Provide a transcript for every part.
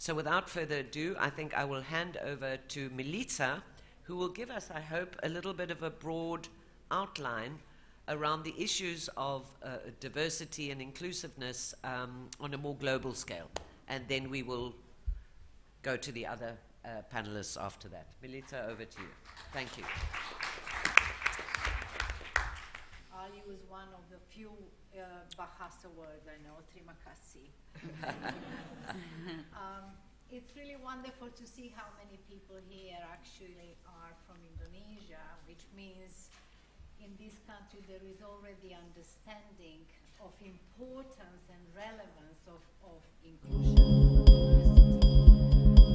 So without further ado, I think I will hand over to Milica, who will give us, I hope, a little bit of a broad outline around the issues of diversity and inclusiveness on a more global scale. And then we will go to the other panelists after that. Milica, over to you. Thank you. I'll use one of the few Bahasa words I know, terima kasih. It's really wonderful to see how many people here actually are from Indonesia, which means in this country there is already understanding of importance and relevance of inclusion and diversity.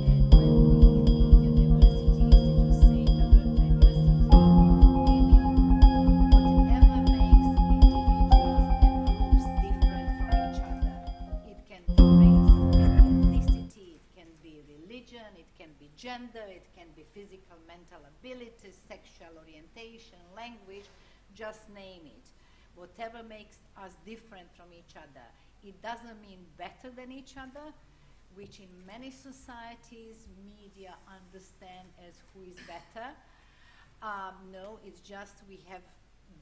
And when we think of diversity, it's easy to say the word diversity, meaning whatever makes individuals and groups different from each other. It can be race, it can be ethnicity, it can be religion, it can be gender, it can be physical, mental abilities, sexual orientation, language, just name it. Whatever makes us different from each other. It doesn't mean better than each other, which in many societies, media understand as who is better. No, it's just we have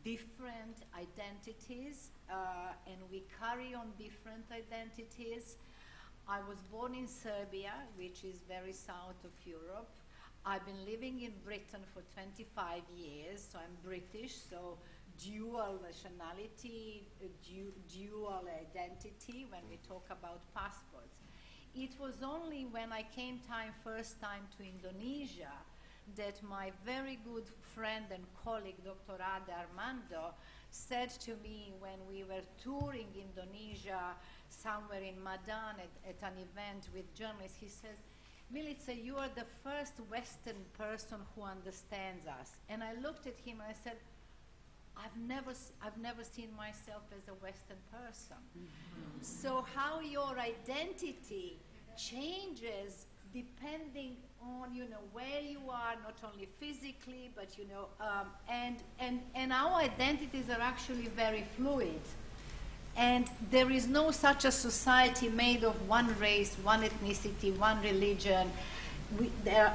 different identities and we carry on different identities. I was born in Serbia, which is very south of Europe. I've been living in Britain for 25 years, so I'm British, so dual nationality, dual identity when we talk about passports. It was only when I came first time to Indonesia that my very good friend and colleague, Dr. Ada Armando, said to me when we were touring Indonesia somewhere in Madan at an event with journalists, he says, Milica, you are the first Western person who understands us. And I looked at him and I said, I've never seen myself as a Western person. Mm-hmm. So how your identity changes depending on, where you are, not only physically, but, and our identities are actually very fluid. And there is no such a society made of one race, one ethnicity, one religion.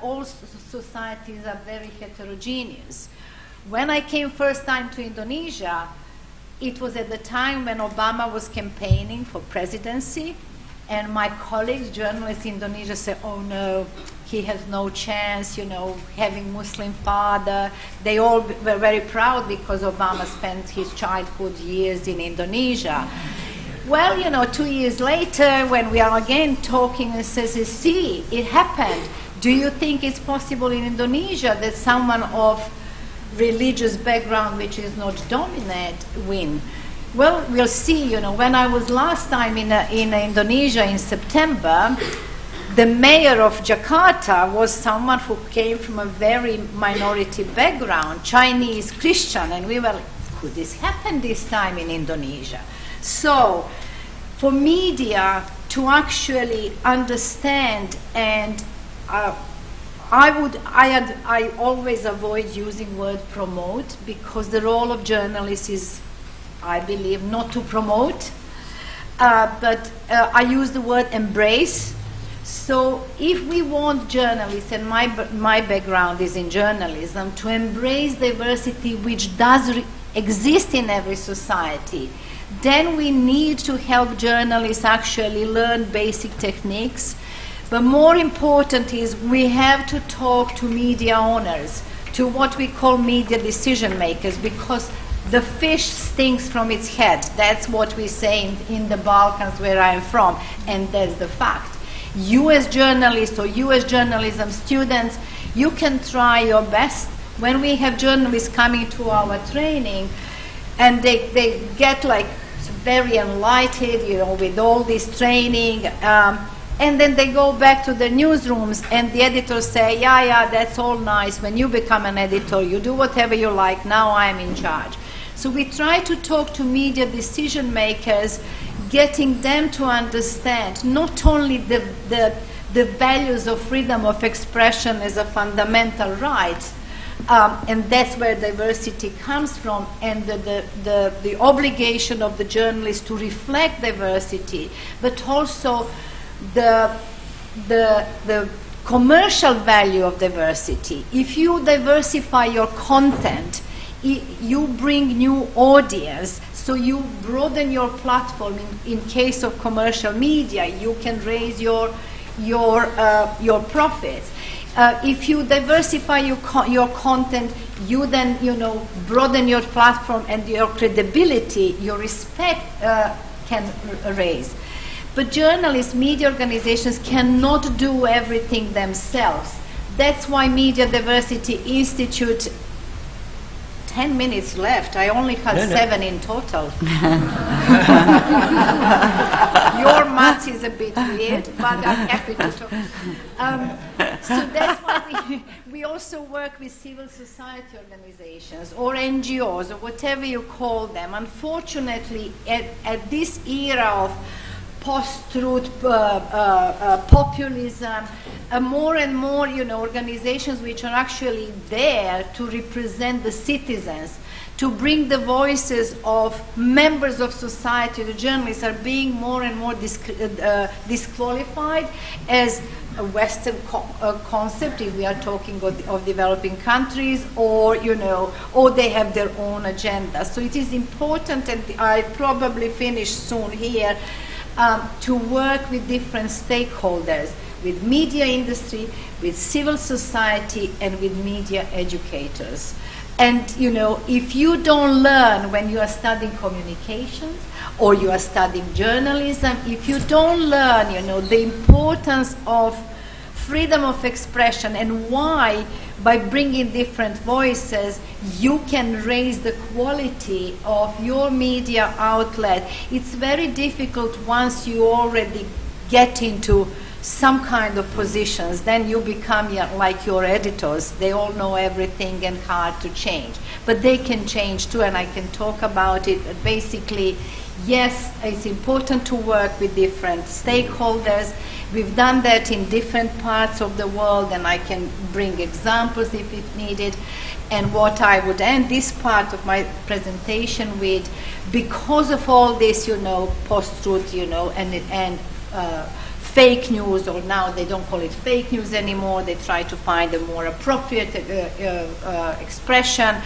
All societies are very heterogeneous. When I came first time to Indonesia, it was at the time when Obama was campaigning for presidency, and my colleagues, journalists in Indonesia, said, oh no, he has no chance, having Muslim father. They all were very proud because Obama spent his childhood years in Indonesia. Well, 2 years later, when we are again talking, and says, see, it happened. Do you think it's possible in Indonesia that someone of religious background which is not dominant win? Well, we'll see. When I was last time in Indonesia in September, the mayor of Jakarta was someone who came from a very minority background, Chinese Christian, and we were like, could this happen this time in Indonesia? So for media to actually understand, and I always avoid using word promote, because the role of journalists is, I believe, not to promote, but I use the word embrace. So if we want journalists, and my background is in journalism, to embrace diversity which does exist in every society, then we need to help journalists actually learn basic techniques. But more important is we have to talk to media owners, to what we call media decision makers, because the fish stinks from its head. That's what we say in the Balkans where I'm from, and that's the fact. You as journalists or you as journalism students, you can try your best. When we have journalists coming to our training and they get like very enlightened, with all this training, and then they go back to the newsrooms and the editors say, yeah, that's all nice. When you become an editor, you do whatever you like. Now I'm in charge. So we try to talk to media decision makers, getting them to understand not only the values of freedom of expression as a fundamental right, and that's where diversity comes from, and the obligation of the journalist to reflect diversity, but also the the commercial value of diversity. If you diversify your content, you bring new audience, so you broaden your platform. In case of commercial media, you can raise your profits. If you diversify your content, you then broaden your platform, and your credibility, your respect can raise. But journalists, media organizations cannot do everything themselves. That's why Media Diversity Institute, 10 minutes left. I only had 7 in total. Your math is a bit weird, but I'm happy to talk. So that's why we also work with civil society organizations or NGOs or whatever you call them. Unfortunately, at this era of post-truth populism, more and more organizations which are actually there to represent the citizens, to bring the voices of members of society. The journalists are being more and more disqualified as a Western concept, if we are talking of developing countries, or they have their own agenda. So it is important, and I probably finish soon here, to work with different stakeholders, with media industry, with civil society, and with media educators. And if you don't learn when you are studying communications or you are studying journalism, if you don't learn the importance of freedom of expression and why, by bringing different voices, you can raise the quality of your media outlet, it's very difficult once you already get into some kind of positions. Then you become like your editors. They all know everything and hard to change. But they can change too, and I can talk about it. But basically, yes, it's important to work with different stakeholders. We've done that in different parts of the world, and I can bring examples if it's needed. And what I would end this part of my presentation with, because of all this, post-truth, and fake news, or now they don't call it fake news anymore, they try to find a more appropriate expression.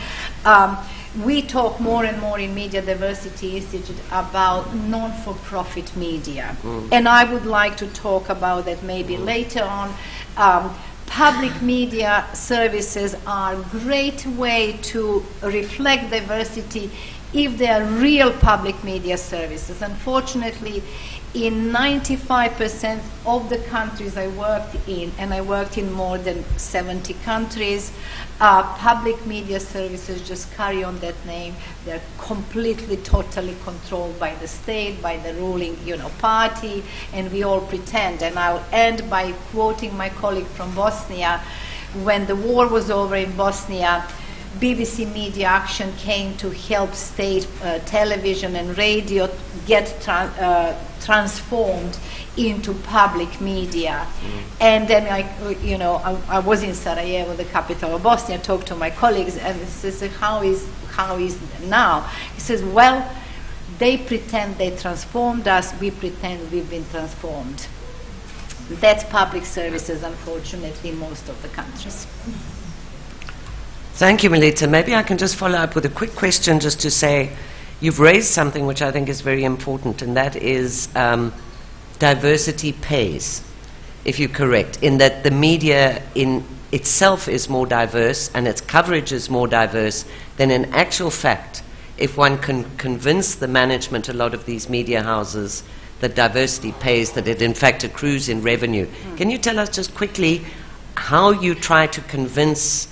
We talk more and more in Media Diversity Institute about non-for-profit media. And I would like to talk about that maybe later on. Public media services are a great way to reflect diversity if they are real public media services. Unfortunately, in 95% of the countries I worked in, and I worked in more than 70 countries, public media services just carry on that name. They're completely, totally controlled by the state, by the ruling, party, and we all pretend. And I'll end by quoting my colleague from Bosnia. When the war was over in Bosnia, BBC Media Action came to help state television and radio get transformed into public media. And then I was in Sarajevo, the capital of Bosnia, talked to my colleagues, and says, how is now? He says, well, they pretend they transformed us, we pretend we've been transformed. That's public services, unfortunately, in most of the countries. Thank you, Milica. Maybe I can just follow up with a quick question just to say, you've raised something which I think is very important, and that is diversity pays, if you're correct, in that the media in itself is more diverse and its coverage is more diverse than in actual fact, if one can convince the management, a lot of these media houses, that diversity pays, that it in fact accrues in revenue. Can you tell us just quickly how you try to convince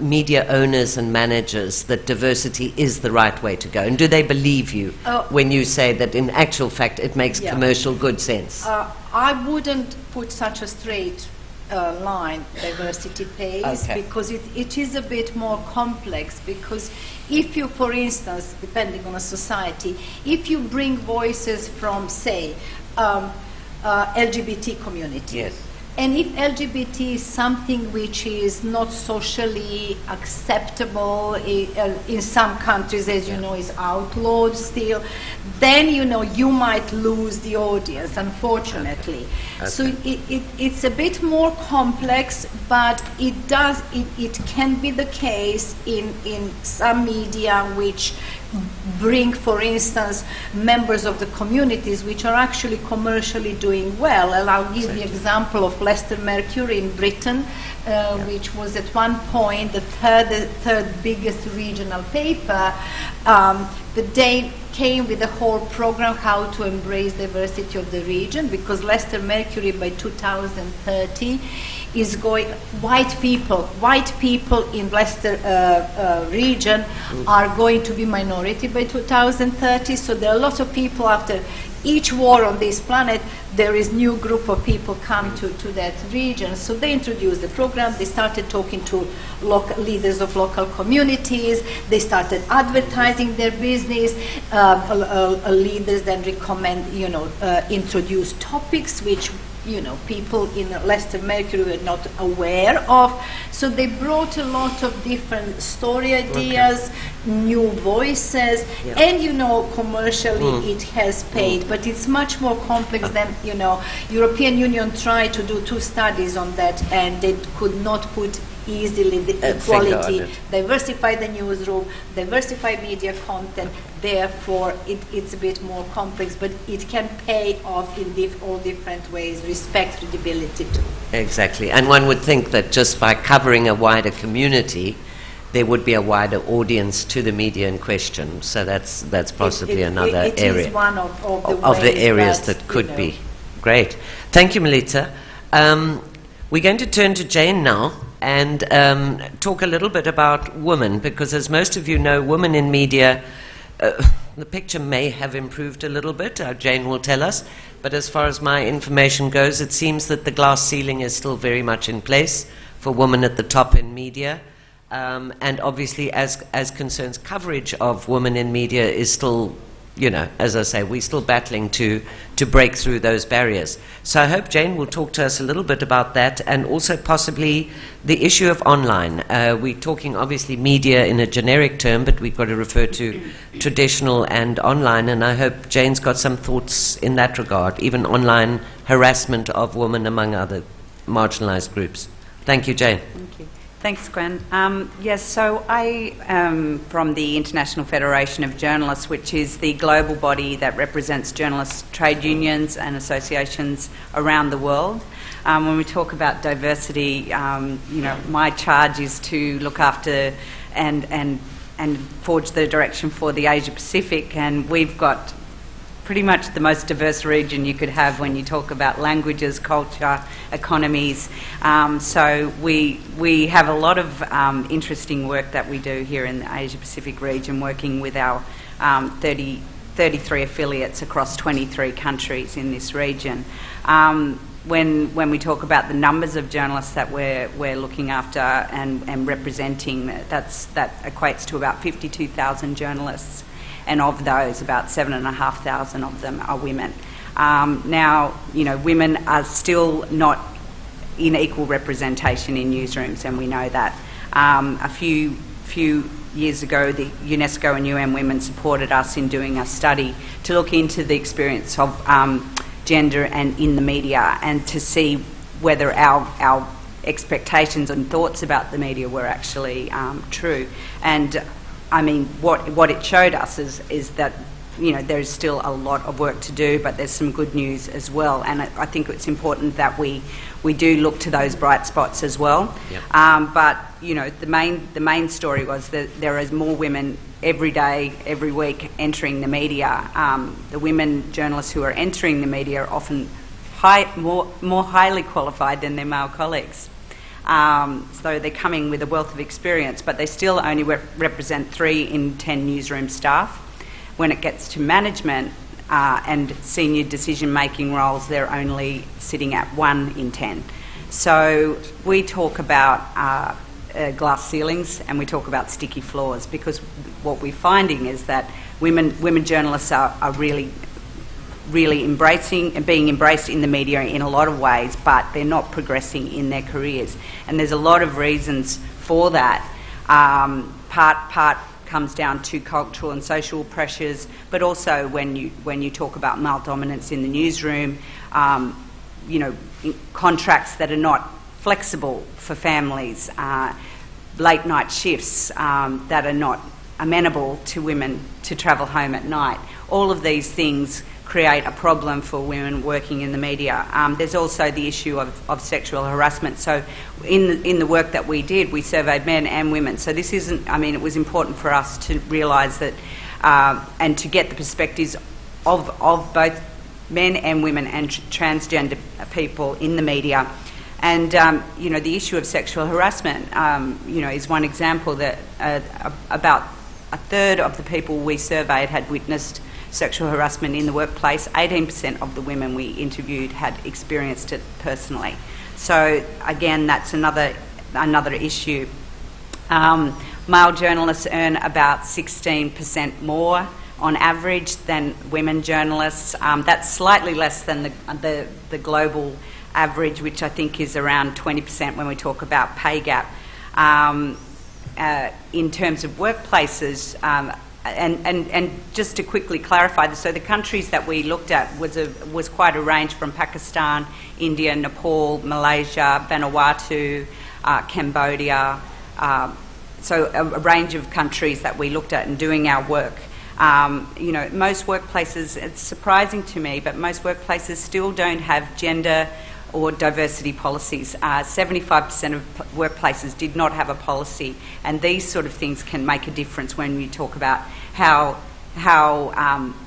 media owners and managers that diversity is the right way to go? And do they believe you when you say that in actual fact it makes commercial good sense? I wouldn't put such a straight line, diversity pays, because it is a bit more complex. Because if you, for instance, depending on a society, if you bring voices from, say, LGBT community, And if LGBT is something which is not socially acceptable in some countries, as you know, is outlawed still, then you might lose the audience, unfortunately. Okay. So it's a bit more complex, but it can be the case in some media which bring, for instance, members of the communities which are actually commercially doing well. And I'll give the example of Leicester Mercury in Britain, which was at one point the third biggest regional paper. But they came with a whole program how to embrace diversity of the region, because Leicester Mercury by 2030 is going, white people in Leicester region are going to be minority by 2030. So there are a lot of people, after each war on this planet, there is new group of people come to that region. So they introduced the program, they started talking to leaders of local communities, they started advertising their business, leaders then recommend, introduce topics which people in Leicester Mercury were not aware of. So they brought a lot of different story ideas, new voices, and commercially it has paid, but it's much more complex than, European Union tried to do 2 studies on that, and they could not put easily the equality, diversify the newsroom, diversify media content. Therefore, it's a bit more complex, but it can pay off in all different ways, respect, credibility too. Exactly, and one would think that just by covering a wider community, there would be a wider audience to the media in question. So that's possibly another area. It is one of the areas that could be. Great. Thank you, Milica. We're going to turn to Jane now and talk a little bit about women, because as most of you know, women in media, the picture may have improved a little bit, Jane will tell us, but as far as my information goes, it seems that the glass ceiling is still very much in place for women at the top in media, and obviously as concerns coverage of women in media is still, as I say, we're still battling to break through those barriers. So I hope Jane will talk to us a little bit about that, and also possibly the issue of online. We're talking obviously media in a generic term, but we've got to refer to traditional and online, and I hope Jane's got some thoughts in that regard, even online harassment of women among other marginalized groups. Thank you, Jane. Thank you. Thanks, Gwen. Yes, so I am from the International Federation of Journalists, which is the global body that represents journalists, trade unions and associations around the world. When we talk about diversity, my charge is to look after and forge the direction for the Asia Pacific, and we've got pretty much the most diverse region you could have when you talk about languages, culture, economies. So we have a lot of interesting work that we do here in the Asia Pacific region, working with our 33 affiliates across 23 countries in this region. When we talk about the numbers of journalists that we're looking after and representing, that equates to about 52,000 journalists. And of those, about 7,500 of them are women. Now, women are still not in equal representation in newsrooms, and we know that. A few years ago, the UNESCO and UN Women supported us in doing a study to look into the experience of gender and in the media, and to see whether our expectations and thoughts about the media were actually true. And I mean, what it showed us is that, there's still a lot of work to do, but there's some good news as well. And I think it's important that we do look to those bright spots as well. Yep. But, the main story was that there is more women every day, every week entering the media. The women journalists who are entering the media are often more highly qualified than their male colleagues. So they're coming with a wealth of experience, but they still only represent 3 in 10 newsroom staff. When it gets to management and senior decision-making roles, they're only sitting at 1 in 10. So we talk about glass ceilings, and we talk about sticky floors, because what we're finding is that women journalists are really really embracing and being embraced in the media in a lot of ways, but they're not progressing in their careers. And there's a lot of reasons for that. Part comes down to cultural and social pressures, but also when you talk about male dominance in the newsroom, contracts that are not flexible for families, late night shifts that are not amenable to women to travel home at night. All of these things create a problem for women working in the media. There's also the issue of sexual harassment. So in the work that we did, we surveyed men and women. So this isn't, it was important for us to realise that and to get the perspectives of both men and women and transgender people in the media. And, the issue of sexual harassment, is one example that about a third of the people we surveyed had witnessed sexual harassment in the workplace. 18% of the women we interviewed had experienced it personally. So again, that's another issue. Male journalists earn about 16% more on average than women journalists. That's slightly less than the global average, which I think is around 20% when we talk about pay gap. In terms of workplaces, and just to quickly clarify this, so the countries that we looked at was quite a range from Pakistan, India, Nepal, Malaysia, Vanuatu, Cambodia, so a range of countries that we looked at in doing our work. Most workplaces, it's surprising to me, but most workplaces still don't have gender or diversity policies. 75% of workplaces did not have a policy, and these sort of things can make a difference when we talk about how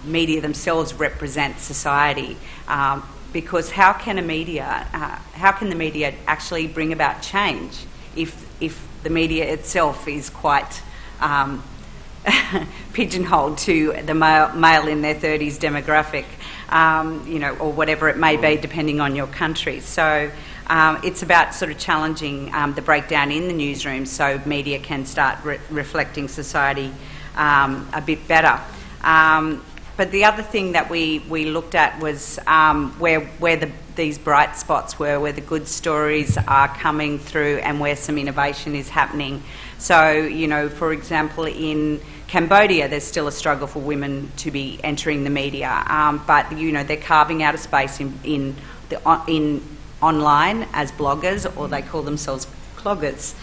media themselves represent society. Because how can the media actually bring about change if the media itself is quite pigeonholed to the male in their 30s demographic, or whatever it may be, depending on your country. So it's about sort of challenging the breakdown in the newsroom so media can start reflecting society a bit better. But the other thing that we looked at was where these bright spots were, where the good stories are coming through and where some innovation is happening. So, for example, in Cambodia, there's still a struggle for women to be entering the media, but they're carving out a space in online as bloggers, or they call themselves cloggers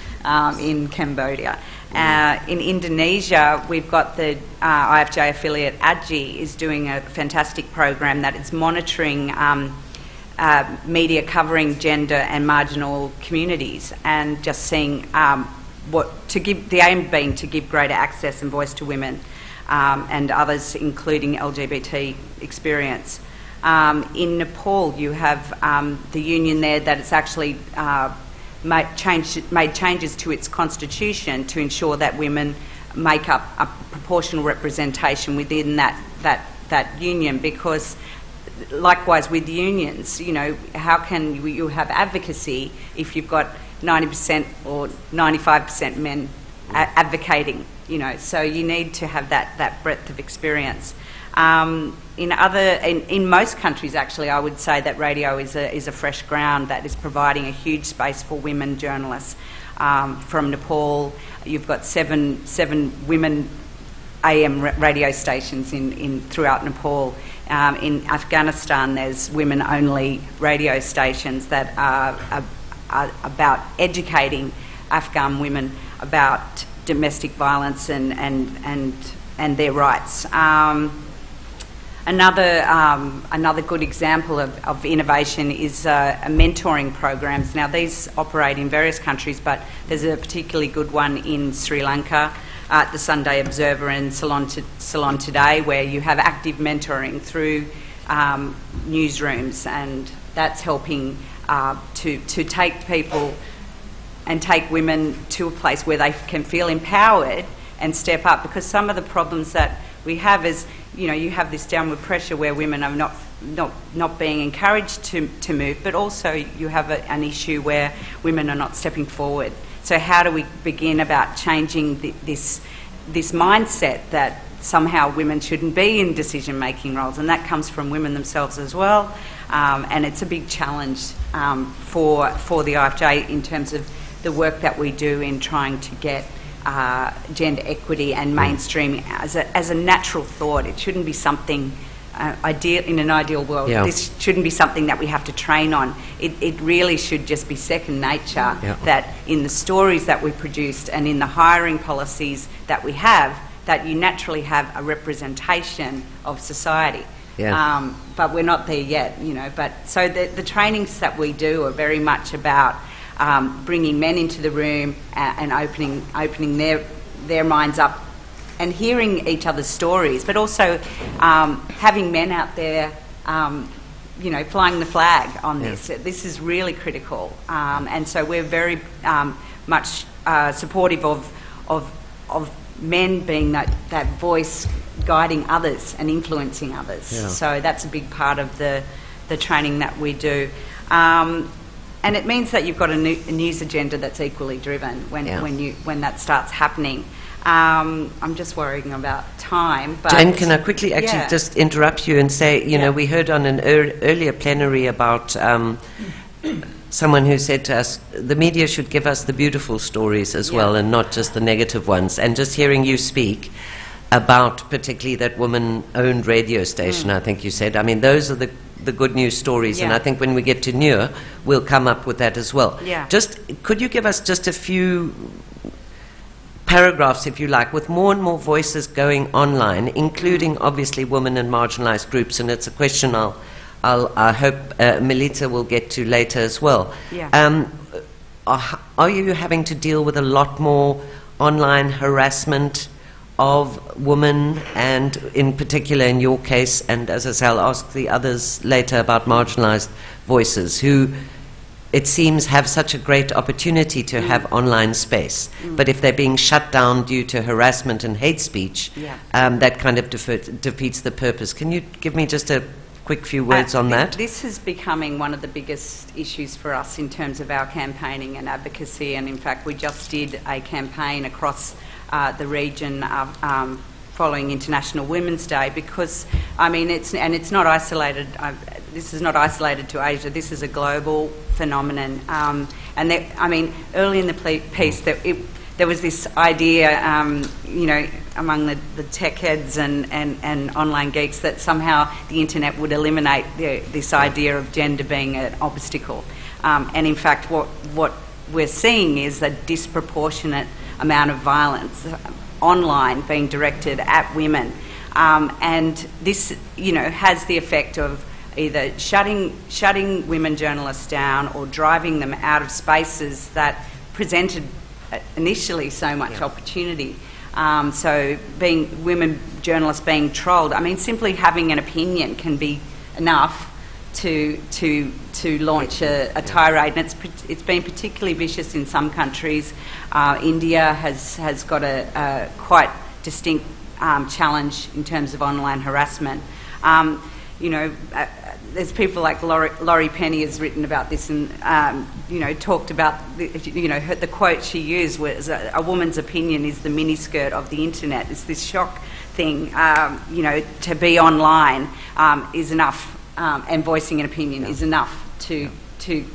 in Cambodia. In Indonesia, we've got the IFJ affiliate ADGI is doing a fantastic program that is monitoring media covering gender and marginal communities, and just seeing the aim being to give greater access and voice to women and others, including LGBT experience. In Nepal, you have the union there that it's actually made changes to its constitution to ensure that women make up a proportional representation within that union, because likewise with unions, how can you have advocacy if you've got 90% or 95% men advocating, so you need to have that breadth of experience. In most countries, actually, I would say that radio is a fresh ground that is providing a huge space for women journalists. From Nepal, you've got seven women AM radio stations throughout Nepal. In Afghanistan, there's women-only radio stations that are about educating Afghan women about domestic violence and their rights. Another good example of innovation is mentoring programs. Now, these operate in various countries, but there's a particularly good one in Sri Lanka, the Sunday Observer and Ceylon Today, where you have active mentoring through newsrooms, and that's helping to take people and take women to a place where they can feel empowered and step up. Because some of the problems that we have is, you have this downward pressure where women are not being encouraged to move, but also you have an issue where women are not stepping forward. So how do we begin about changing this mindset that somehow women shouldn't be in decision-making roles, and that comes from women themselves as well. And it's a big challenge for the IFJ in terms of the work that we do in trying to get gender equity and mainstreaming as a natural thought. It shouldn't be something in an ideal world. This shouldn't be something that we have to train on. It really should just be second nature, that in the stories that we produced and in the hiring policies that we have, that you naturally have a representation of society. But we're not there yet, you know. But so the trainings that we do are very much about bringing men into the room and opening their minds up and hearing each other's stories, but also having men out there, you know, flying the flag on this. This is really critical, and so we're very much supportive of men being that voice, guiding others and influencing others. So that's a big part of the training that we do. And it means that you've got a news agenda that's equally driven when that starts happening. I'm just worrying about time. But Jane, can I quickly just interrupt you and say, you know, we heard on an earlier plenary about someone who said to us, the media should give us the beautiful stories as well and not just the negative ones. And just hearing you speak about particularly that woman-owned radio station, I think you said, I mean, those are the good news stories, and I think when we get to Nur, we'll come up with that as well. Just, could you give us just a few paragraphs, if you like, with more and more voices going online, including obviously women and marginalised groups, and it's a question I hope Milica will get to later as well. Are you having to deal with a lot more online harassment of women, and in particular in your case, and as I say, I'll ask the others later about marginalised voices who, it seems, have such a great opportunity to have online space. But if they're being shut down due to harassment and hate speech, that kind of defeats the purpose. Can you give me just a quick few words on that? This is becoming one of the biggest issues for us in terms of our campaigning and advocacy, and in fact we just did a campaign across the region following International Women's Day, because I mean it's not isolated. This is not isolated to Asia. This is a global phenomenon. And I mean, early in the piece, there was this idea, you know, among the tech heads and online geeks that somehow the internet would eliminate this idea of gender being an obstacle. And in fact, what we're seeing is a disproportionate amount of violence online being directed at women, and this, you know, has the effect of either shutting women journalists down or driving them out of spaces that presented initially so much opportunity. So being women journalists being trolled, I mean, simply having an opinion can be enough to launch a tirade, and it's been particularly vicious in some countries. India has got a quite distinct challenge in terms of online harassment. You know, there's people like Laurie Penny has written about this, and you know, talked about the quote she used was, "A woman's opinion is the miniskirt of the internet." It's this shock thing. You know, to be online is enough. And voicing an opinion is enough to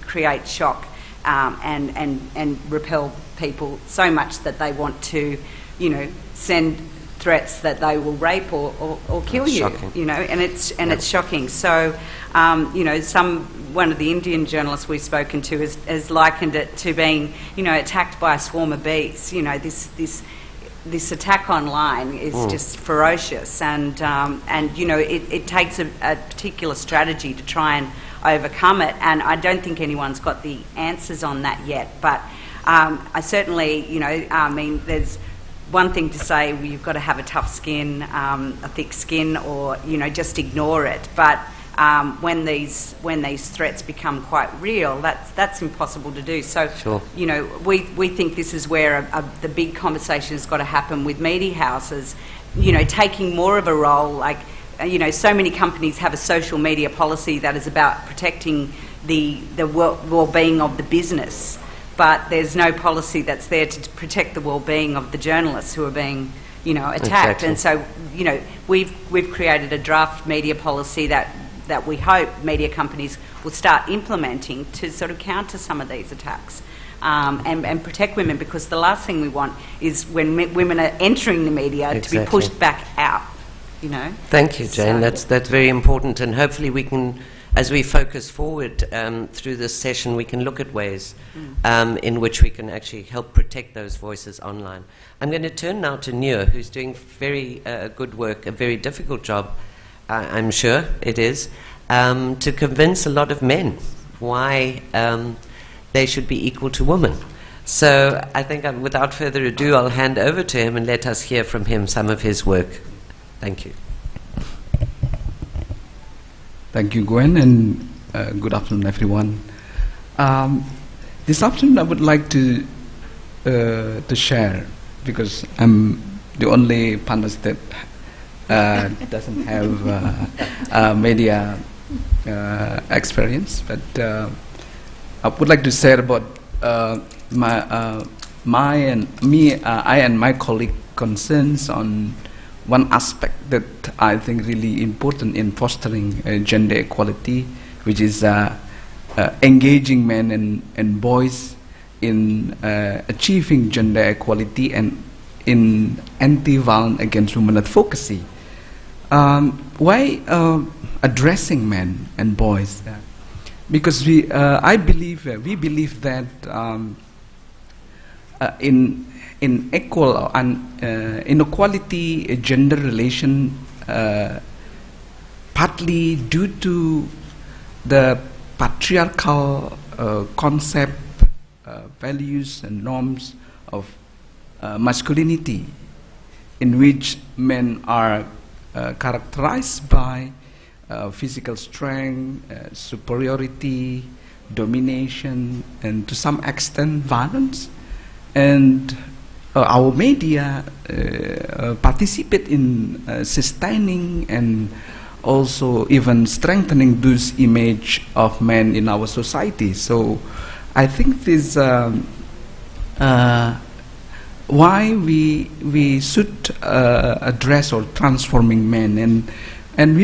create shock and repel people so much that they want to, you know, send threats that they will rape or kill you. Shocking. You know, and it's shocking. So, you know, one of the Indian journalists we've spoken to has likened it to being, you know, attacked by a swarm of bees. You know, this attack online is just ferocious, and you know, it takes a particular strategy to try and overcome it, and I don't think anyone's got the answers on that yet, but I certainly, you know, I mean, there's one thing to say, well, you've got to have a tough skin, a thick skin, or, you know, just ignore it, but when these threats become quite real, that's impossible to do. So, you know, we think this is where the big conversation has got to happen with media houses, you know, taking more of a role. Like, you know, so many companies have a social media policy that is about protecting the well-being of the business, but there's no policy that's there to protect the well-being of the journalists who are being attacked. Exactly. And so, we've created a draft media policy that we hope media companies will start implementing to sort of counter some of these attacks and protect women, because the last thing we want is when women are entering the media to be pushed back out, Thank you, Jane. So, That's very important, and hopefully we can, as we focus forward through this session, we can look at ways in which we can actually help protect those voices online. I'm going to turn now to Nur, who's doing very good work, a very difficult job, I'm sure it is, to convince a lot of men why they should be equal to women. So I think without further ado, I'll hand over to him and let us hear from him some of his work. Thank you. Thank you, Gwen, and good afternoon, everyone. This afternoon, I would like to share, because I'm the only panelist that doesn't have media experience, but I would like to share about I and my colleague concerns on one aspect that I think really important in fostering gender equality, which is engaging men and boys in achieving gender equality and in anti-violence against women advocacy. Why addressing men and boys? Because we believe that in equal and inequality gender relation, partly due to the patriarchal concept, values and norms of masculinity, in which men are characterized by physical strength, superiority, domination, and to some extent violence. And our media participate in sustaining and also even strengthening this image of men in our society. So I think this why we should address or transforming men, and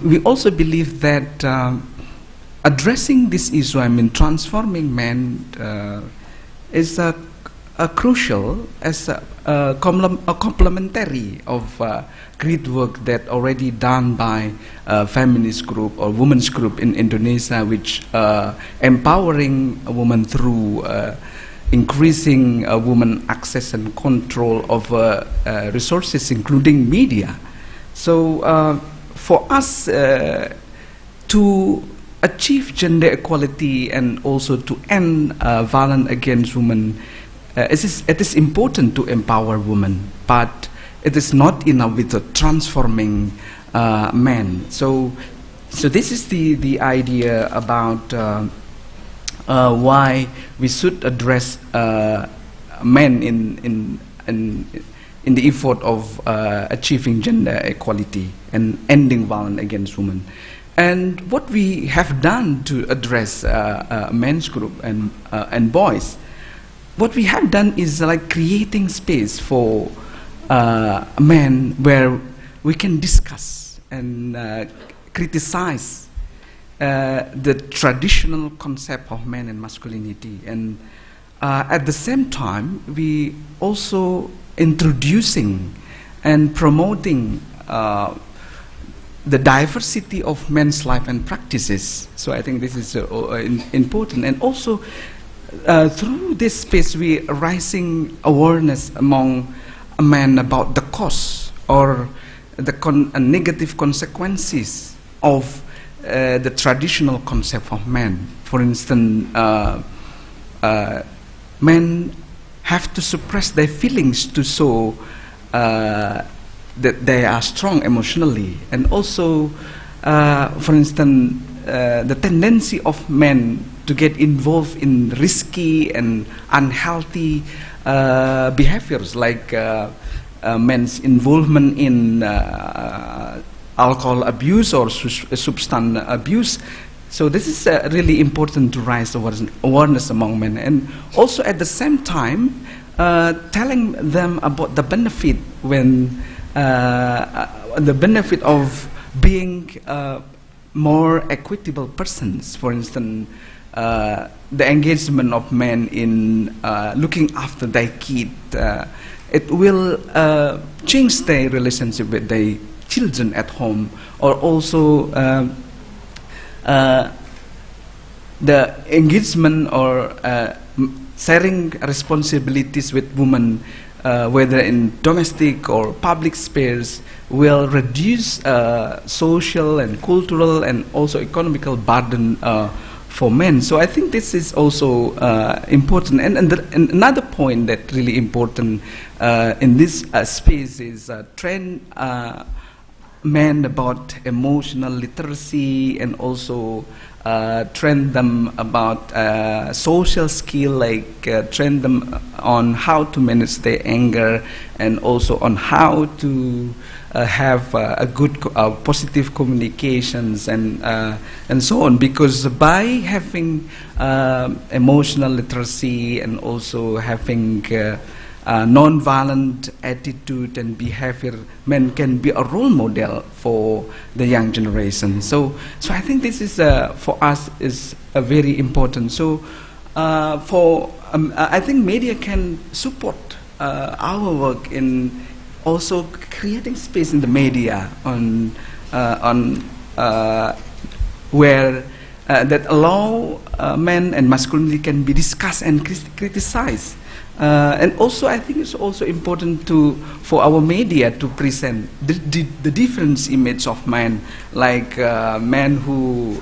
we also believe that addressing this issue, I mean transforming men, is a crucial as a complementary of great work that already done by a feminist group or women's group in Indonesia, which empowering a woman through increasing women access and control of resources, including media. So for us to achieve gender equality and also to end violence against women, it is important to empower women, but it is not enough with the transforming men. So this is the idea about why we should address men in the effort of achieving gender equality and ending violence against women. And what we have done to address men's group and boys, what we have done is like creating space for men where we can discuss and criticize the traditional concept of men and masculinity. And at the same time, we also introducing and promoting the diversity of men's life and practices. So I think this is important. And also through this space, we are raising awareness among men about the cause or the negative consequences of the traditional concept of men. For instance, men have to suppress their feelings to show that they are strong emotionally. And also, for instance, the tendency of men to get involved in risky and unhealthy behaviors, like men's involvement in alcohol abuse or substance abuse. So this is really important to raise awareness among men. And also at the same time, telling them about the benefit the benefit of being more equitable persons. For instance, the engagement of men in looking after their kid, it will change their relationship with their children at home, or also the engagement or sharing responsibilities with women, whether in domestic or public spheres, will reduce social and cultural and also economical burden for men. So I think this is also important. And another point that really important in this space is train men about emotional literacy, and also train them about social skill, like train them on how to manage their anger, and also on how to have a good positive communications and so on. Because by having emotional literacy and also having non-violent attitude and behavior, men can be a role model for the young generation. So I think this is for us is very important. So I think media can support our work in also creating space in the media on where that allow men and masculinity can be discussed and criticized. And also, I think it's also important for our media to present the different image of men, like men who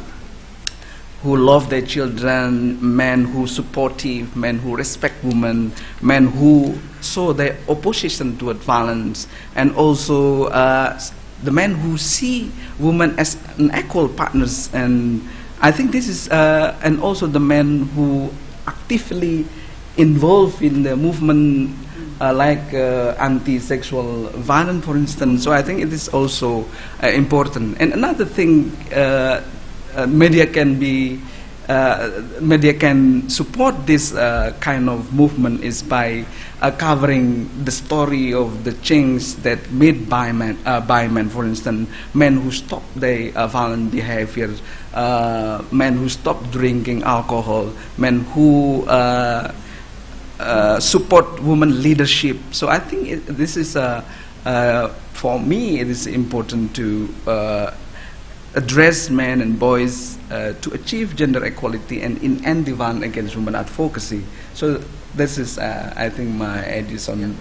love their children, men who supportive, men who respect women, men who show their opposition toward violence, and also the men who see women as an equal partners. And I think this is, and also the men who actively involved in the movement like anti-sexual violence, for instance. So I think it is also important. And another thing, media can support this kind of movement is by covering the story of the change that made by men. For instance, men who stop their violent behavior, men who stop drinking alcohol, men who support women leadership. So I think this is for me it is important to address men and boys to achieve gender equality and in end the violence against women advocacy. So this is I think my ideas on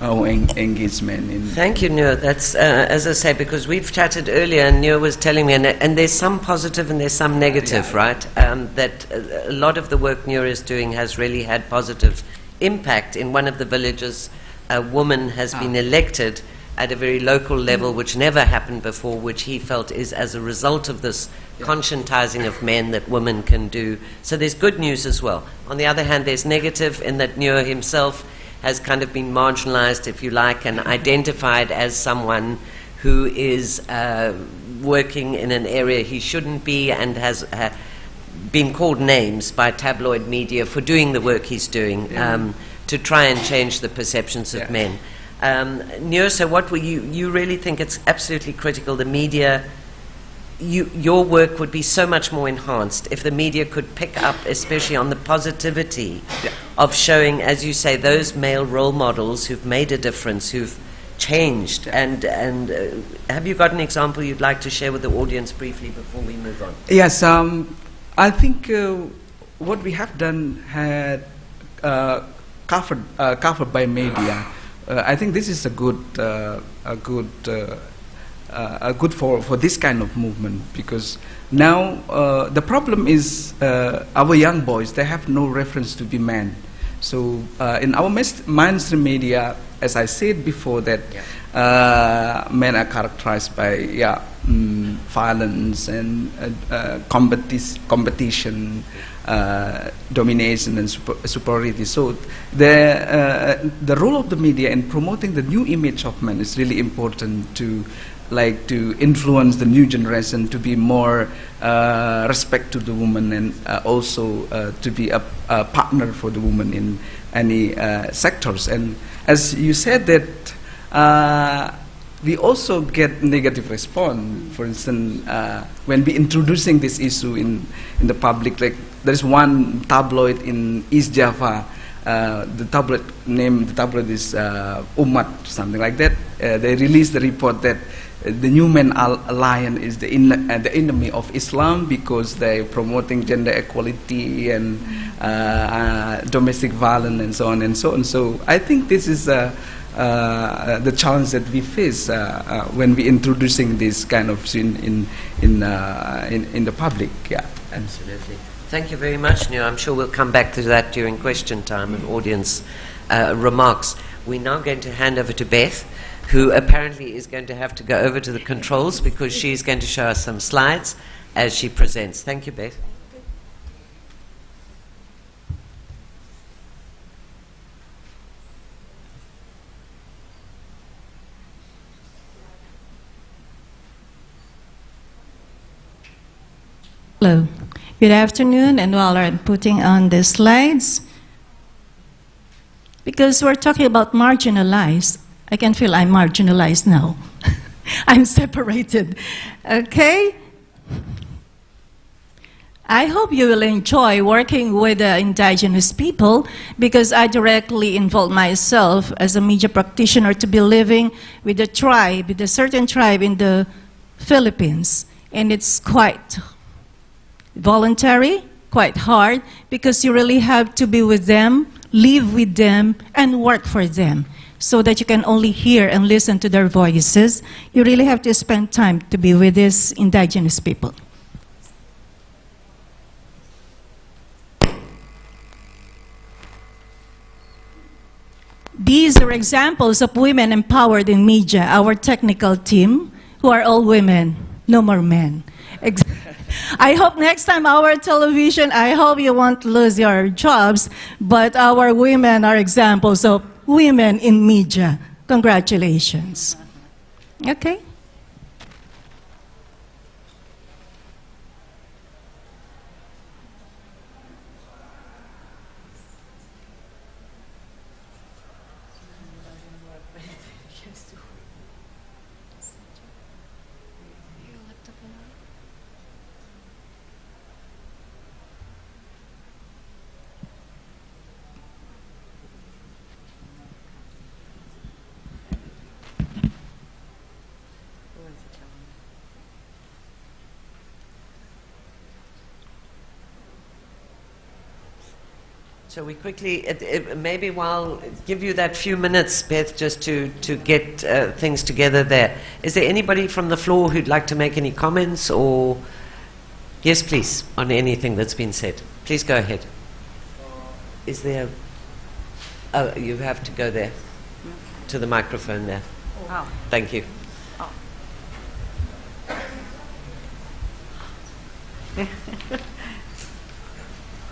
our engagement in. Thank you, Nur. That's as I say, because we've chatted earlier, and Nur was telling me, and there's some positive and there's some negative, right? That a lot of the work Nur is doing has really had positive impact. In one of the villages, a woman has been elected at a very local level, which never happened before, which he felt is as a result of this conscientizing of men that women can do. So there's good news as well. On the other hand, there's negative in that Nur himself has kind of been marginalized, if you like, and identified as someone who is working in an area he shouldn't be, and has been called names by tabloid media for doing the work he's doing to try and change the perceptions of men. Nur, so what will you really think it's absolutely critical the media, your work would be so much more enhanced if the media could pick up especially on the positivity of showing, as you say, those male role models who've made a difference, who've changed. And have you got an example you'd like to share with the audience briefly before we move on? Yes, I think what we have done had covered by media. I think this is a good for this kind of movement, because now the problem is our young boys, they have no reference to be men. So in our mainstream media, as I said before, that men are characterized by violence and competition, domination and superiority. So the role of the media in promoting the new image of men is really important to like to influence the new generation to be more respect to the woman, and also to be a partner for the woman in any sectors. And as you said that we also get negative response. For instance, when we introducing this issue in the public, like there is one tabloid in East Java. The tabloid is Umat, something like that. They released the report that the New Men Alliance is the enemy of Islam because they're promoting gender equality and domestic violence and so on and so on. So I think this is the challenge that we face when we introducing this kind of in the public. Yeah, absolutely. Thank you very much, Nur. I'm sure we'll come back to that during question time and audience remarks. We're now going to hand over to Beth, who apparently is going to have to go over to the controls because she's going to show us some slides as she presents. Thank you, Beth. Hello. Good afternoon, and while I'm putting on the slides, because we're talking about marginalized, I can feel I'm marginalized now. I'm separated. Okay? I hope you will enjoy working with the indigenous people, because I directly involve myself as a media practitioner to be living with a tribe, with a certain tribe in the Philippines. And it's quite voluntary, quite hard, because you really have to be with them, live with them, and work for them, so that you can only hear and listen to their voices. You really have to spend time to be with these indigenous people. These are examples of women empowered in media, our technical team, who are all women, no more men. I hope next time our television, I hope you won't lose your jobs, but our women are examples of women in media. Congratulations. Okay? So we quickly, maybe give you that few minutes, Beth, just to get things together there. Is there anybody from the floor who'd like to make any comments or, yes, please, on anything that's been said? Please go ahead. Is there, oh, you have to go there, to the microphone there. Oh. Thank you. Oh.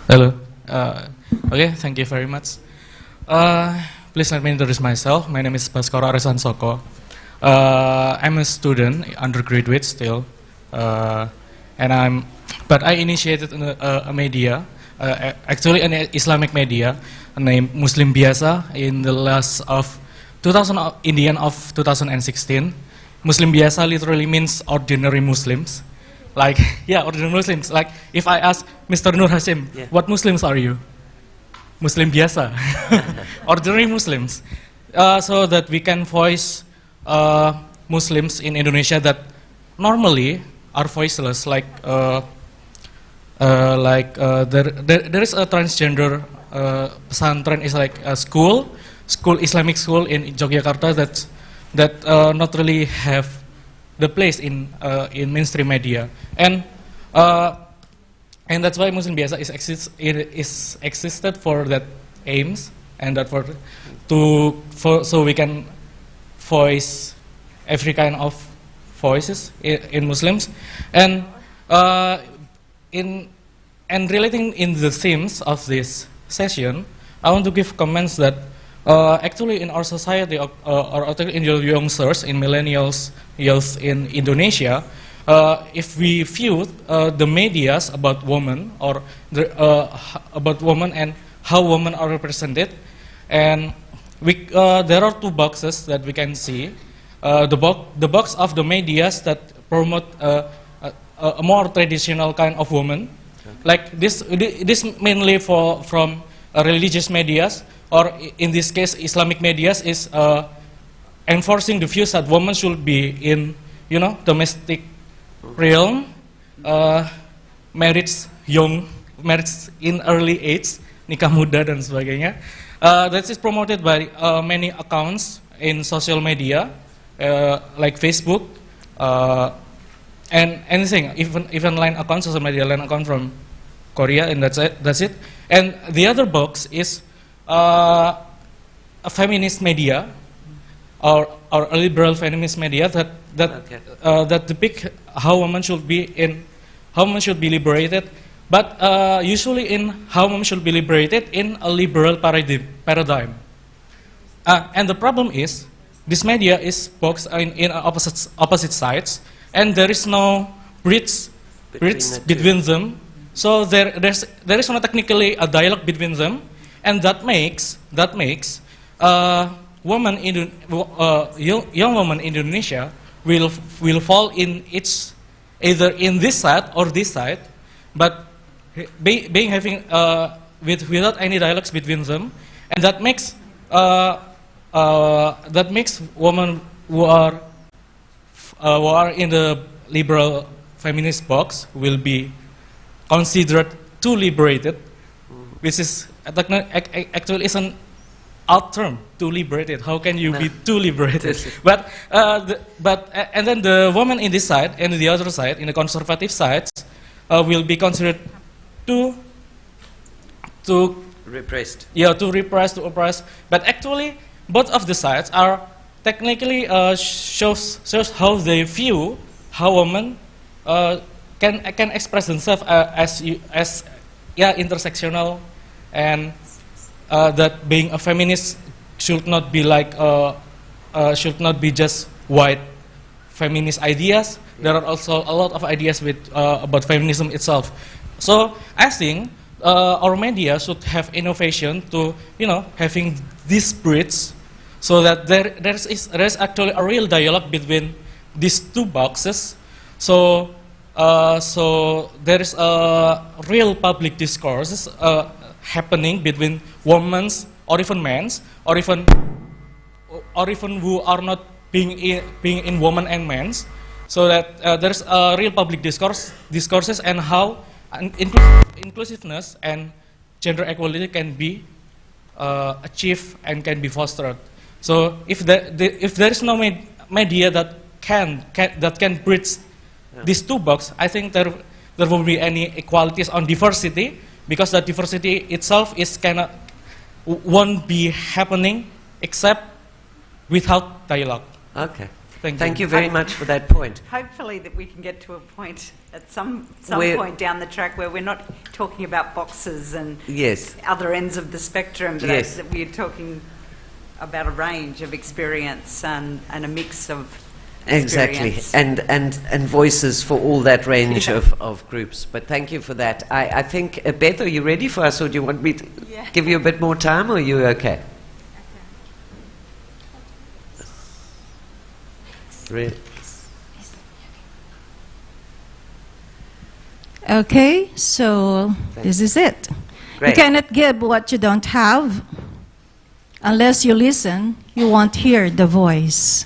Hello. Okay, thank you very much. Please let me introduce myself. My name is Baskoro Aresan Soko. I'm a student, undergraduate still, but I initiated a media, actually an Islamic media named Muslim Biasa in the last of 2016. Muslim Biasa literally means ordinary Muslims. Like, yeah, ordinary Muslims. Like, if I ask Mr. Nur Hasyim, yeah, what Muslims are you? Muslim Biasa. Ordinary Muslims. So that we can voice Muslims in Indonesia that normally are voiceless. Like there is a transgender pesantren, is like a school, Islamic school in Yogyakarta that not really have the place in mainstream media, and that's why Muslim Biasa is existed for that aims, and that so we can voice every kind of voices in Muslims, and relating in the themes of this session, I want to give comments that Actually, in our society, or actually in the youngsters, in millennials, youth in Indonesia, if we view the medias about women or about women and how women are represented, and there are two boxes that we can see. The box of the medias that promote a more traditional kind of woman, like this mainly from religious medias, or in this case Islamic medias, is enforcing the views that women should be in, domestic realm, marriage in early age, nikah muda dan sebagainya. That is promoted by many accounts in social media, like Facebook, and anything, even line account, social media line account from Korea, and that's it. And the other box is a feminist media, or a liberal feminist media that depict how women should be liberated, but usually in how women should be liberated in a liberal paradigm. And the problem is, this media is boxed in opposite sides, and there is no bridge between them. So there is not technically a dialogue between them, and that makes young women in Indonesia will fall in either in this side or this side, but without any dialogues between them, and that makes women who are in the liberal feminist box will be considered too liberated, which is actually is an out term, too liberated. How can you be too liberated? But and then the woman in this side and the other side, in the conservative sides, will be considered too repressed. Yeah, too repressed, to oppressed. But actually, both of the sides are technically shows how they view how women can express themselves as intersectional, and that being a feminist should not be just white feminist ideas. There are also a lot of ideas about feminism itself. So I think our media should have innovation to having this bridge, so that there is actually a real dialogue between these two boxes. So there is a real public discourse happening between women's or even men's, or even who are not being in women and men's, so that there's a real public discourses and how inclusiveness and gender equality can be achieved and can be fostered. So if there is no media that can bridge these two boxes, I think there won't be any equalities on diversity, because that diversity itself won't be happening except without dialogue. Okay. Thank you very much for that point. Hopefully that we can get to a point at some point down the track where we're not talking about boxes and other ends of the spectrum, but that we're talking about a range of experience and a mix of experience. and voices for all that range of groups. But thank you for that. I think, Beth, are you ready for us, or do you want me to give you a bit more time, or are you okay? Really? Okay, so this is it. Great. You cannot give what you don't have. Unless you listen, you won't hear the voice.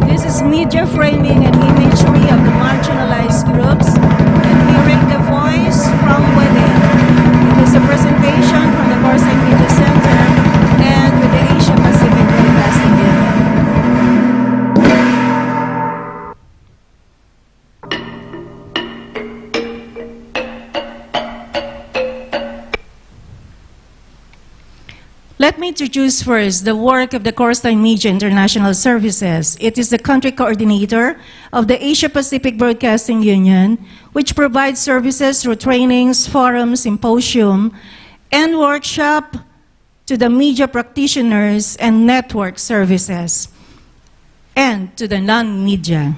This is media framing and imagery of the marginalized groups and hearing the voice from within. It is a presentation from the Courseline Media Center and with the Asia Pacific Broadcasting Union. Let me introduce first the work of the Courseline Media International Services. It is the country coordinator of the Asia-Pacific Broadcasting Union, which provides services through trainings, forums, symposium, and workshop to the media practitioners and network services, and to the non-media,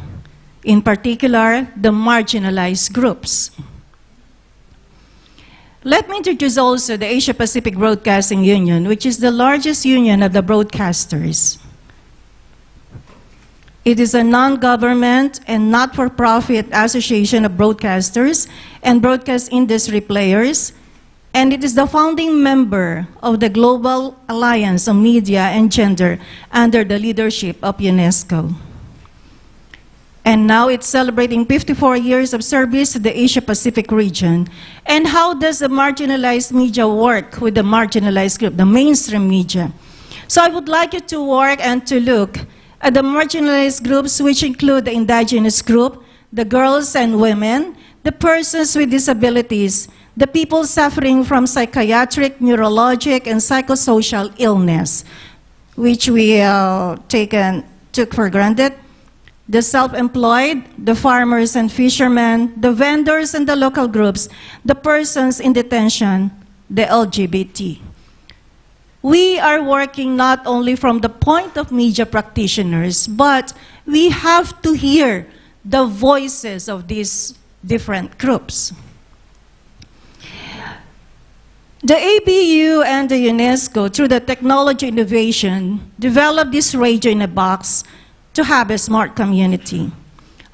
in particular, the marginalized groups. Let me introduce also the Asia-Pacific Broadcasting Union, which is the largest union of the broadcasters. It is a non-government and not-for-profit association of broadcasters and broadcast industry players, and it is the founding member of the Global Alliance on Media and Gender under the leadership of UNESCO. And now it's celebrating 54 years of service to the Asia-Pacific region. And how does the marginalized media work with the marginalized group, the mainstream media? So I would like you to work and to look at the marginalized groups, which include the indigenous group, the girls and women, the persons with disabilities, the people suffering from psychiatric, neurologic, and psychosocial illness, which we took for granted, the self-employed, the farmers and fishermen, the vendors and the local groups, the persons in detention, the LGBT. We are working not only from the point of media practitioners, but we have to hear the voices of these different groups. The ABU and the UNESCO, through the technology innovation, developed this radio in a box to have a smart community.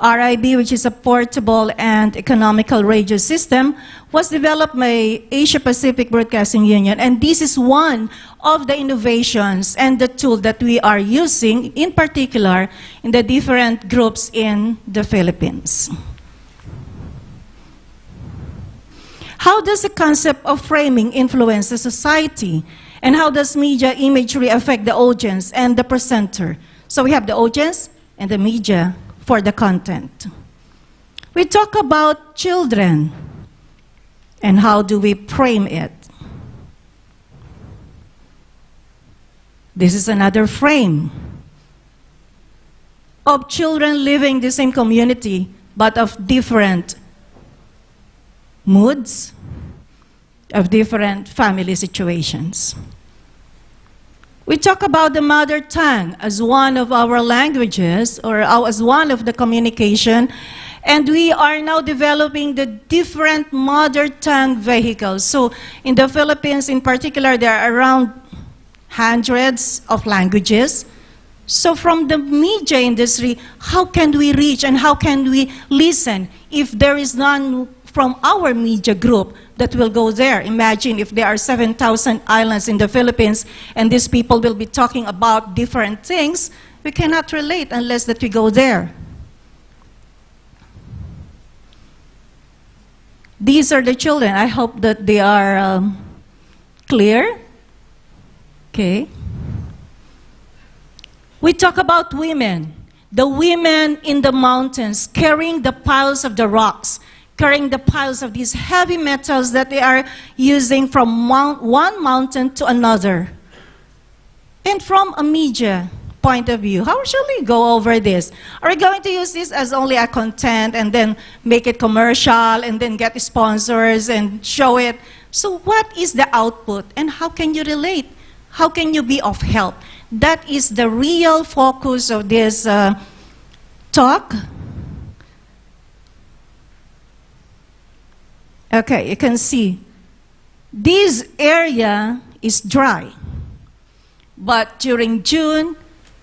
RIB, which is a portable and economical radio system, was developed by Asia-Pacific Broadcasting Union, and this is one of the innovations and the tool that we are using, in particular, in the different groups in the Philippines. How does the concept of framing influence the society? And how does media imagery affect the audience and the presenter? So we have the audience and the media for the content. We talk about children and how do we frame it. This is another frame of children living in the same community but of different moods, of different family situations. We talk about the mother tongue as one of our languages, or as one of the communication, and we are now developing the different mother tongue vehicles. So in the Philippines in particular, there are around hundreds of languages. So from the media industry, how can we reach and how can we listen if there is none from our media group that will go there? Imagine if there are 7,000 islands in the Philippines and these people will be talking about different things, we cannot relate unless that we go there. These are the children. I hope that they are clear. Okay. We talk about women. The women in the mountains carrying the piles of the rocks, carrying the piles of these heavy metals that they are using from one mountain to another. And from a media point of view, how shall we go over this? Are we going to use this as only a content and then make it commercial and then get sponsors and show it? So what is the output and how can you relate? How can you be of help? That is the real focus of this talk. Okay, you can see this area is dry, but during June,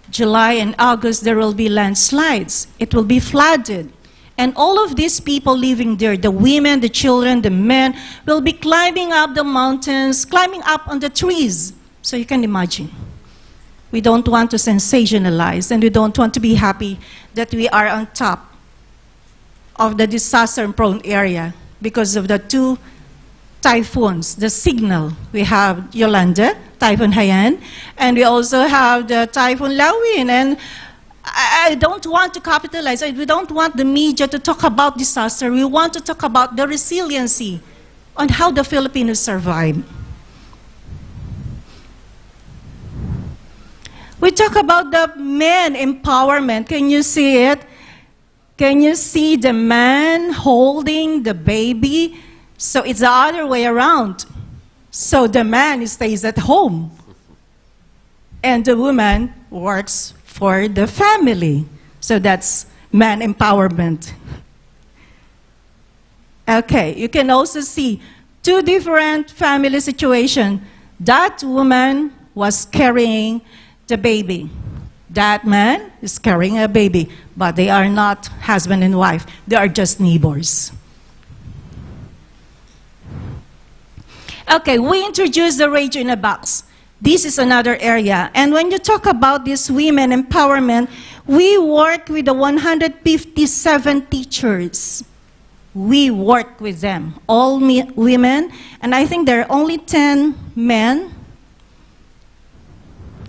July, and August, there will be landslides. It will be flooded. And all of these people living there, the women, the children, the men, will be climbing up the mountains, climbing up on the trees. So you can imagine. We don't want to sensationalize, and we don't want to be happy that we are on top of the disaster-prone area because of the two typhoons, the signal. We have Yolanda, Typhoon Haiyan, and we also have the Typhoon Lawin. And I don't want to capitalize. We don't want the media to talk about disaster. We want to talk about the resiliency on how the Filipinos survive. We talk about the men empowerment. Can you see it? Can you see the man holding the baby? So it's the other way around. So the man stays at home, and the woman works for the family. So that's man empowerment. Okay, you can also see two different family situations. That woman was carrying the baby. That man is carrying a baby, but they are not husband and wife. They are just neighbors. Okay, we introduced the radio in a box. This is another area. And when you talk about this women empowerment, we work with the 157 teachers. We work with them, all women, and I think there are only 10 men.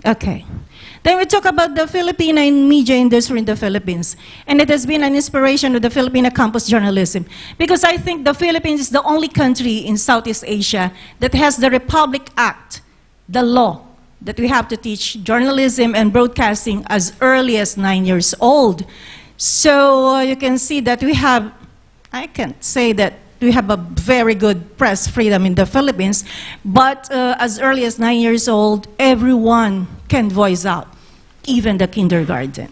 Okay. Then we talk about the Filipino media industry in the Philippines. And it has been an inspiration of the Filipino campus journalism. Because I think the Philippines is the only country in Southeast Asia that has the Republic Act, the law, that we have to teach journalism and broadcasting as early as 9 years old. So you can see that we have, I can't say that we have a very good press freedom in the Philippines, but as early as 9 years old, everyone can voice out, even the kindergarten.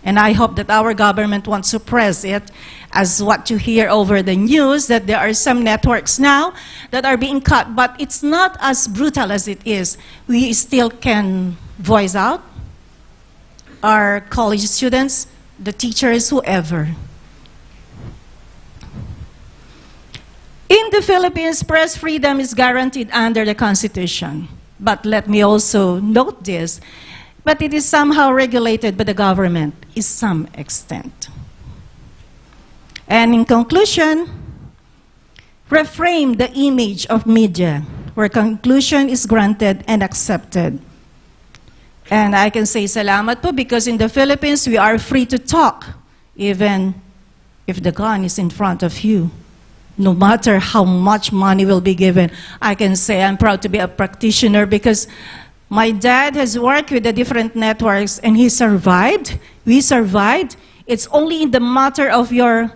And I hope that our government won't suppress it, as what you hear over the news, that there are some networks now that are being cut, but it's not as brutal as it is. We still can voice out, our college students, the teachers, whoever. In the Philippines, press freedom is guaranteed under the Constitution. But let me also note this, but it is somehow regulated by the government to some extent. And in conclusion, reframe the image of media where conclusion is granted and accepted. And I can say salamat po because in the Philippines, we are free to talk, even if the gun is in front of you. No matter how much money will be given, I can say I'm proud to be a practitioner because my dad has worked with the different networks and he survived. We survived. It's only in the matter of your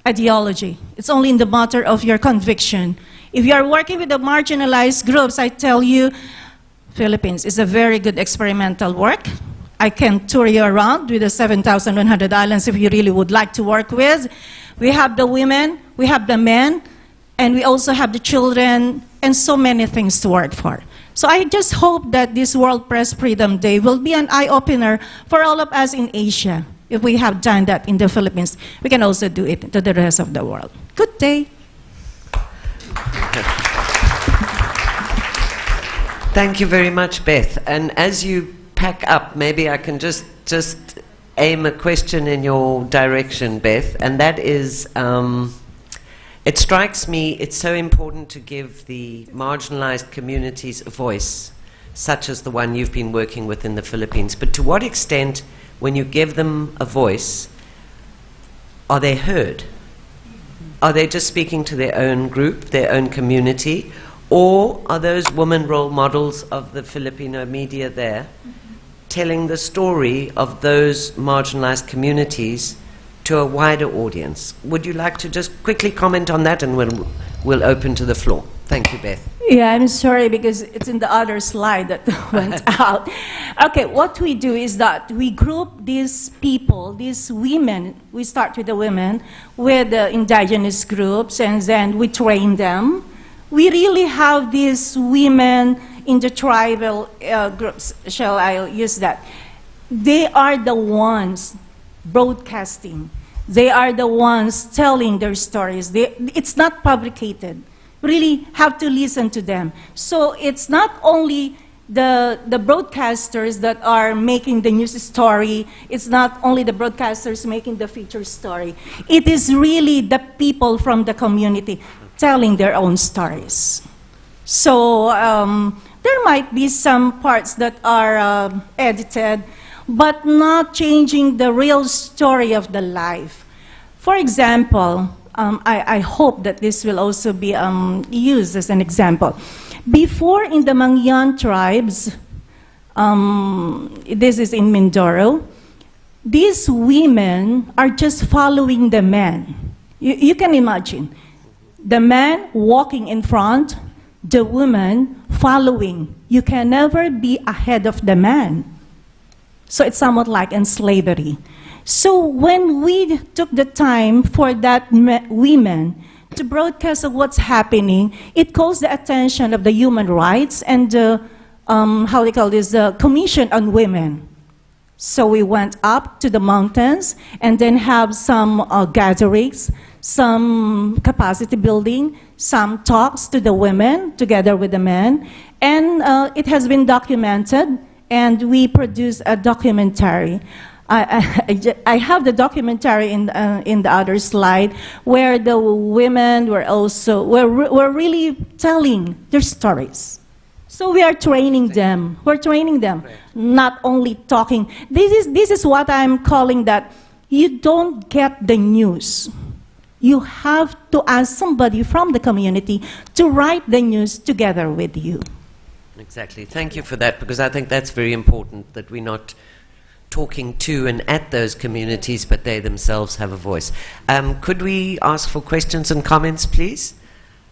ideology. It's only in the matter of your conviction. If you are working with the marginalized groups, I tell you, Philippines is a very good experimental work. I can tour you around with the 7,100 islands if you really would like to work with. We have the women, we have the men, and we also have the children, and so many things to work for. So I just hope that this World Press Freedom Day will be an eye-opener for all of us in Asia. If we have done that in the Philippines, we can also do it to the rest of the world. Good day. Thank you very much, Beth. And as you pack up, maybe I can just aim a question in your direction, Beth, and that is, it strikes me it's so important to give the marginalized communities a voice, such as the one you've been working with in the Philippines. But to what extent, when you give them a voice, are they heard? Are they just speaking to their own group, their own community, or are those women role models of the Filipino media there telling the story of those marginalized communities to a wider audience? Would you like to just quickly comment on that, and we'll open to the floor. Thank you, Beth. Yeah, I'm sorry because it's in the other slide that went out. Okay, what we do is that we group these people, these women, we start with the women, with the indigenous groups, and then we train them. We really have these women in the tribal groups, shall I use that? They are the ones broadcasting. They are the ones telling their stories. It's not fabricated. Really have to listen to them. So it's not only the broadcasters that are making the news story. It's not only the broadcasters making the feature story. It is really the people from the community telling their own stories. So there might be some parts that are edited, but not changing the real story of the life. For example, I hope that this will also be used as an example. Before, in the Mangyan tribes, This is in Mindoro. These women are just following the man. You can imagine. The man walking in front, the woman following. You can never be ahead of the man. So it's somewhat like in slavery. So when we took the time for that women to broadcast of what's happening, it calls the attention of the human rights and the, how they call this, the Commission on Women. So we went up to the mountains and then have some gatherings, some capacity building, some talks to the women together with the men. And it has been documented, and we produced a documentary. I have the documentary in the other slide, where the women were also were really telling their stories. So we are training them. We're training them, not only talking. This is what I'm calling that you don't get the news. You have to ask somebody from the community to write the news together with you. Exactly. Thank you for that, because I think that's very important, that we're not talking to and at those communities, but they themselves have a voice. Could we ask for questions and comments, please?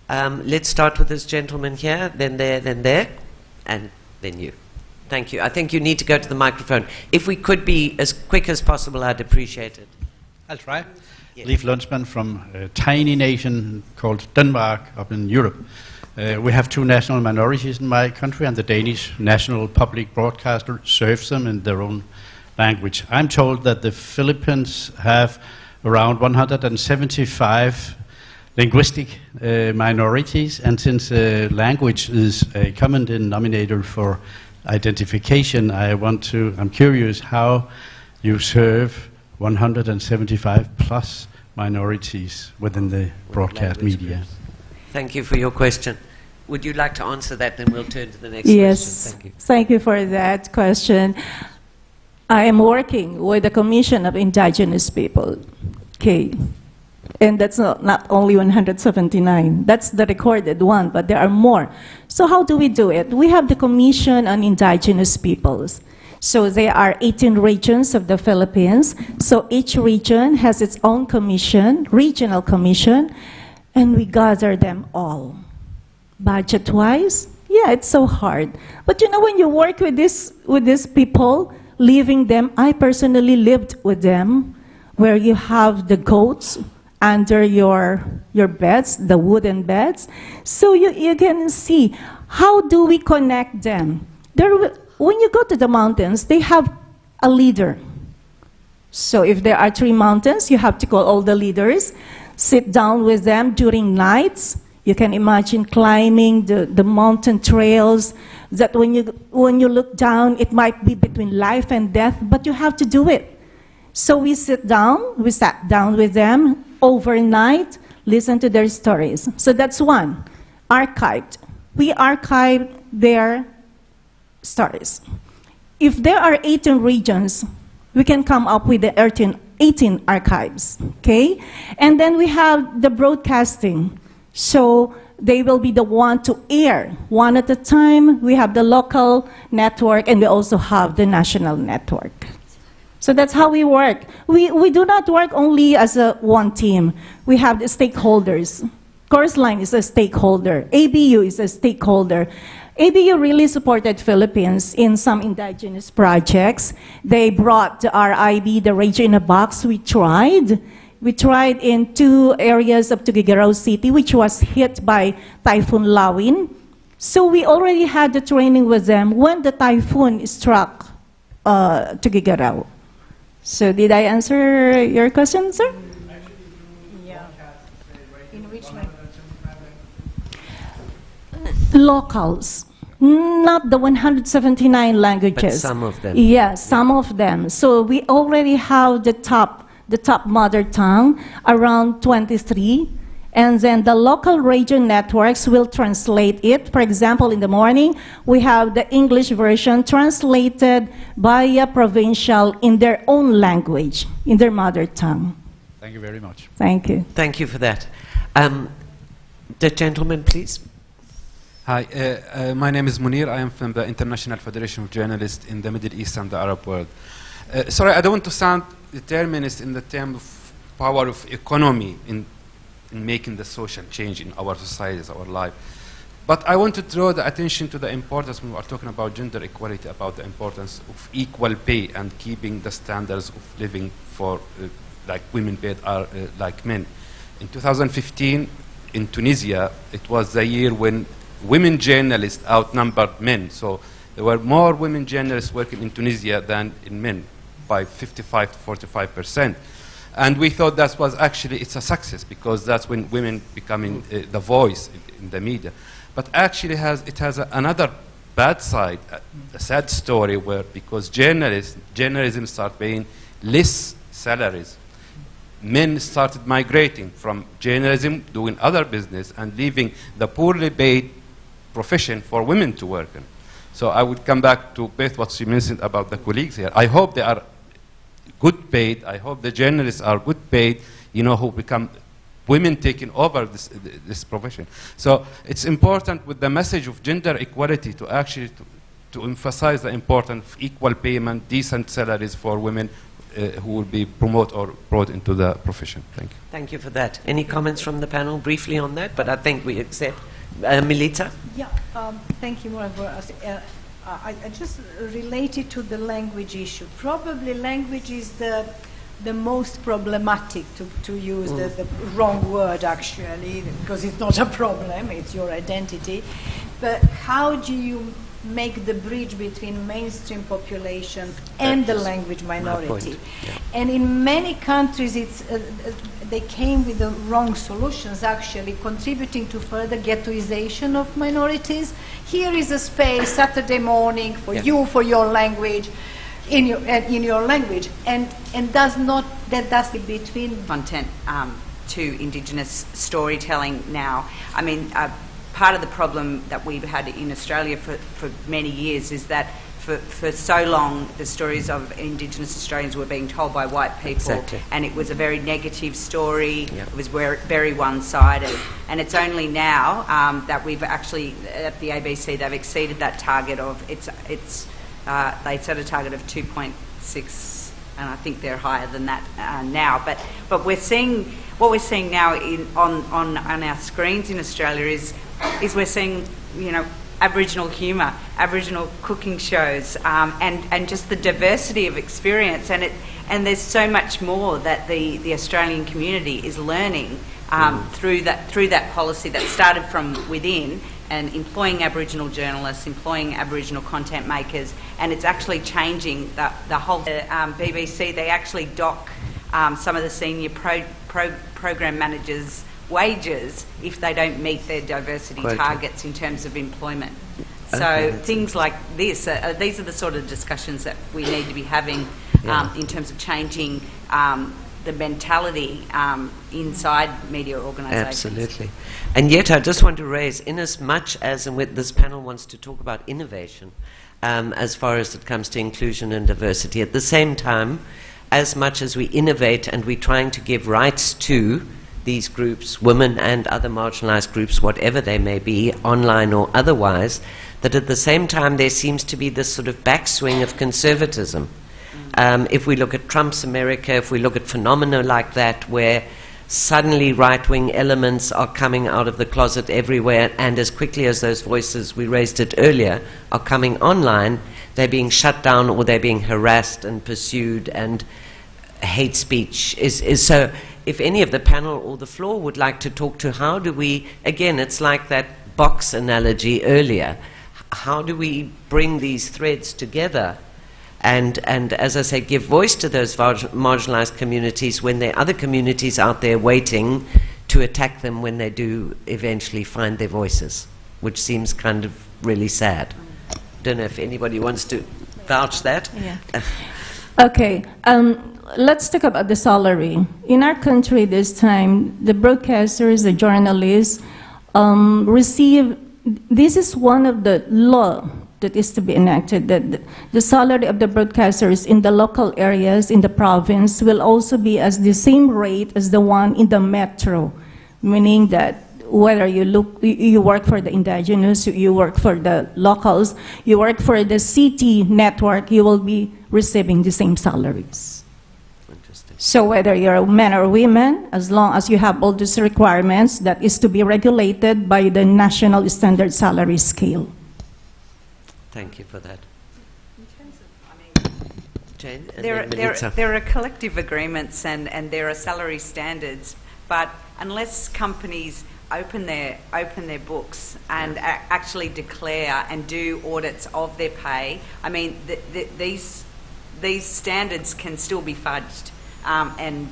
Let's start with this gentleman here, then there, and then you. Thank you. I think you need to go to the microphone. If we could be as quick as possible, I'd appreciate it. I'll try. Yes. Leif Lundsman from a tiny nation called Denmark up in Europe. We have two national minorities in my country, and the Danish national public broadcaster serves them in their own language. I'm told that the Philippines have around 175 linguistic minorities, and since language is a common denominator for identification, I'm curious how you serve 175 plus minorities within the broadcast media. Thank you for your question. Would you like to answer that? Then we'll turn to the next Yes, question. Thank you. Thank you for that question. I am working with the Commission of Indigenous People, okay, and that's not only 179. That's the recorded one, but there are more. So how do we do it? We have the Commission on Indigenous Peoples. So there are 18 regions of the Philippines. So each region has its own commission, regional commission, and we gather them all. Budget-wise, yeah, it's so hard. But you know, when you work with these people, leaving them, I personally lived with them, where you have the goats under your beds, the wooden beds. So you can see, how do we connect them? When you go to the mountains, they have a leader. So if there are 3 mountains, you have to call all the leaders, sit down with them during nights. You can imagine climbing the mountain trails, that when you look down, it might be between life and death, but you have to do it. So we sat down with them overnight, listen to their stories. So that's one, archived. We archived their stories. If there are 18 regions, we can come up with the 18 archives, okay? And then we have the broadcasting. So they will be the one to air, one at a time. We have the local network, and we also have the national network. So that's how we work. We do not work only as one team. We have the stakeholders. Courseline is a stakeholder. ABU is a stakeholder. ABU really supported Philippines in some indigenous projects. They brought the RIB, the Radio in a Box. We tried. We tried in 2 areas of Tuguegarao City, which was hit by Typhoon Lawin. So we already had the training with them when the typhoon struck Tuguegarao. So did I answer your question, sir? Yeah. In which language? Locals. Not the 179 languages. But some of them. Yes, some of them. So we already have the top mother tongue, around 23. And then the local radio networks will translate it. For example, in the morning, we have the English version translated by a provincial in their own language, in their mother tongue. Thank you very much. Thank you. Thank you for that. The gentleman, please. Hi, my name is Munir. I am from the International Federation of Journalists in the Middle East and the Arab world. Sorry, I don't want to sound determinist in the term of power of economy in making the social change in our societies, our life. But I want to draw the attention to the importance, when we are talking about gender equality, about the importance of equal pay and keeping the standards of living for, like women paid are like men. In 2015, in Tunisia, it was the year when women journalists outnumbered men. So there were more women journalists working in Tunisia than in men, by 55 to 45%. And we thought that was actually, it's a success, because that's when women becoming the voice in the media. But actually it has another bad side, a sad story, where because journalism started paying less salaries, men started migrating from journalism, doing other business, and leaving the poorly paid profession for women to work in. So I would come back to Beth, what she mentioned about the colleagues here. I hope they are good paid. I hope the journalists are good paid, you know, who become women taking over this profession. So it's important with the message of gender equality to actually to emphasize the importance of equal payment, decent salaries for women who will be promoted or brought into the profession. Thank you. Thank you for that. Any comments from the panel briefly on that? But I think we accept. Milica? Yeah, thank you, Maura, for asking. I just related to the language issue. Probably language is the most problematic, to use the wrong word actually, because it's not a problem, it's your identity. But how do you make the bridge between mainstream population and the language minority? Yeah. And in many countries, they came with the wrong solutions, actually contributing to further ghettoization of minorities. Here is a space Saturday morning for you, for your language, in your language, and does between content to Indigenous storytelling now. I mean, part of the problem that we've had in Australia for many years is that for so long the stories of Indigenous Australians were being told by white people, and it was a very negative story. It was very one-sided, and it's only now that we've actually, at the ABC, they've exceeded that target of, they set a target of 2.6, and I think they're higher than that now. But we're seeing, what we're seeing now on our screens in Australia is we're seeing, you know, Aboriginal humour, Aboriginal cooking shows, and just the diversity of experience, and there's so much more that the Australian community is learning through that policy that started from within, and employing Aboriginal journalists, employing Aboriginal content makers, and it's actually changing the whole. BBC, they actually dock some of the senior program managers' wages if they don't meet their diversity targets in terms of employment. So things like this, these are the sort of discussions that we need to be having in terms of changing the mentality inside media organisations. Absolutely. And yet I just want to raise, in as much as this panel wants to talk about innovation as far as it comes to inclusion and diversity, at the same time, as much as we innovate and we're trying to give rights to these groups, women and other marginalised groups, whatever they may be, online or otherwise, that at the same time there seems to be this sort of backswing of conservatism. If we look at Trump's America, if we look at phenomena like that, where suddenly right-wing elements are coming out of the closet everywhere, and as quickly as those voices, we raised it earlier, are coming online, they're being shut down or they're being harassed and pursued, and hate speech is so. If any of the panel or the floor would like to talk to how do we, again, it's like that box analogy earlier, how do we bring these threads together and as I say, give voice to those marginalized communities when there are other communities out there waiting to attack them when they do eventually find their voices, which seems kind of really sad. Don't know if anybody wants to vouch that. Yeah. Okay. Let's talk about the salary. In our country this time, the broadcasters, the journalists receive, this is one of the law that is to be enacted, that the salary of the broadcasters in the local areas, in the province, will also be as the same rate as the one in the metro, meaning that whether you work for the indigenous, you work for the locals, you work for the city network, you will be receiving the same salaries. Interesting. So whether you're men or women, as long as you have all these requirements, that is to be regulated by the national standard salary scale. Thank you for that. Jane, and There then Milica. are collective agreements and there are salary standards, but unless companies open their books and actually declare and do audits of their pay, I mean, these standards can still be fudged, and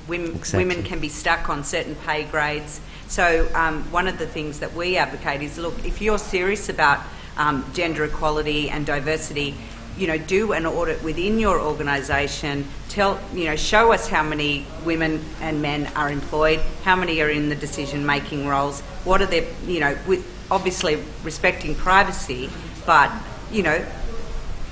women can be stuck on certain pay grades. So one of the things that we advocate is, look, if you're serious about gender equality and diversity, do an audit within your organisation. Show us how many women and men are employed, how many are in the decision-making roles. What are their, with obviously respecting privacy, but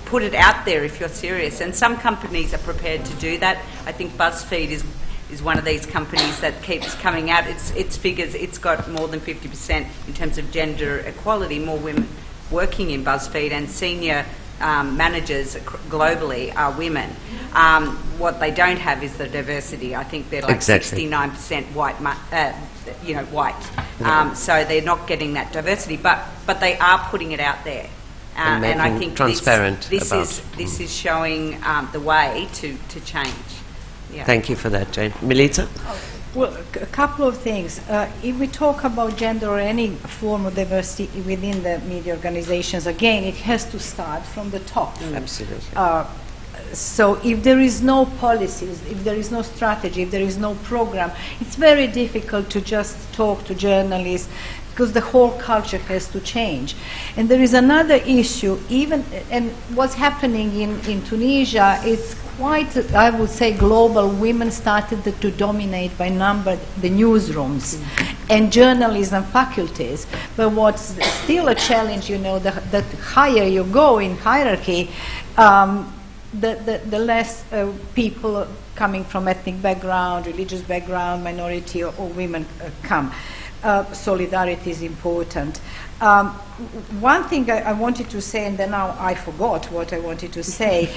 put it out there if you're serious. And some companies are prepared to do that. I think BuzzFeed is one of these companies that keeps coming out. Its figures, it's got more than 50% in terms of gender equality, more women working in BuzzFeed, and senior managers globally are women. What they don't have is the diversity. I think they're like 69% white, white. So they're not getting that diversity, but they are putting it out there. And I think transparent this is showing the way to change. Yeah. Thank you for that, Jane. Milica? Well, a couple of things. If we talk about gender or any form of diversity within the media organizations, again, it has to start from the top. Absolutely. So if there is no policies, if there is no strategy, if there is no program, it's very difficult to just talk to journalists, because the whole culture has to change. And there is another issue, and what's happening in Tunisia, it's quite, I would say, global. Women started to dominate by number the newsrooms and journalism faculties. But what's still a challenge, the higher you go in hierarchy, the less people coming from ethnic background, religious background, minority or women come. Solidarity is important. One thing I wanted to say, and then now I forgot what I wanted to say.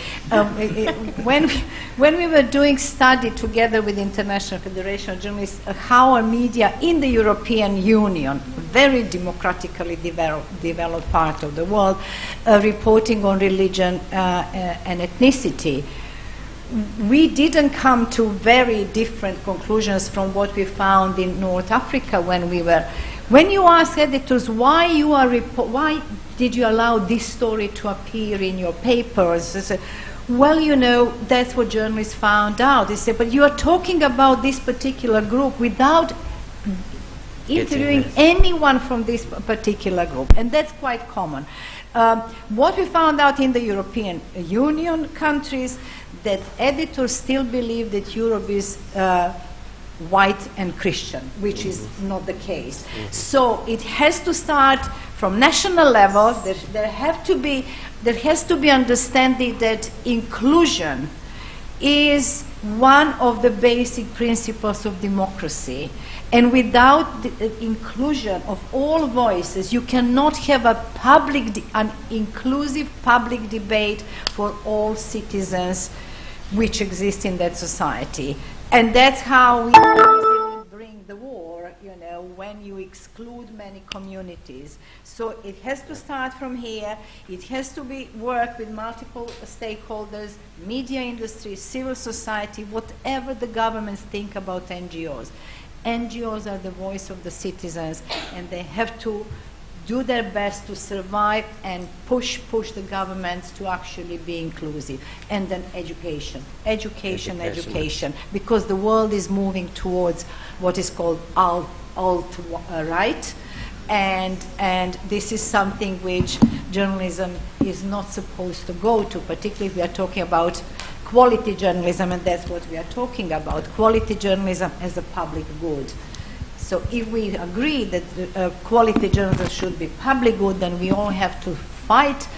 When we were doing study together with the International Federation of Journalists, how are media in the European Union, very democratically developed part of the world, reporting on religion and ethnicity, we didn't come to very different conclusions from what we found in North Africa when you ask editors why did you allow this story to appear in your papers, they say, well, that's what journalists found out. They say, but you are talking about this particular group without interviewing anyone from this particular group, and that's quite common. What we found out in the European Union countries, that editors still believe that Europe is white and Christian, which is not the case. So it has to start from national level. There has to be understanding that inclusion is one of the basic principles of democracy. And without the inclusion of all voices, you cannot have an inclusive public debate for all citizens which exist in that society. And that's how we easily bring the war, when you exclude many communities. So it has to start from here. It has to be work with multiple stakeholders, media industry, civil society, whatever the governments think about NGOs. NGOs are the voice of the citizens, and they have to do their best to survive and push the governments to actually be inclusive. And then education, because the world is moving towards what is called alt-right, and this is something which journalism is not supposed to go to, particularly if we are talking about quality journalism, and that's what we are talking about, quality journalism as a public good. So if we agree that quality journalism should be public good, then we all have to fight,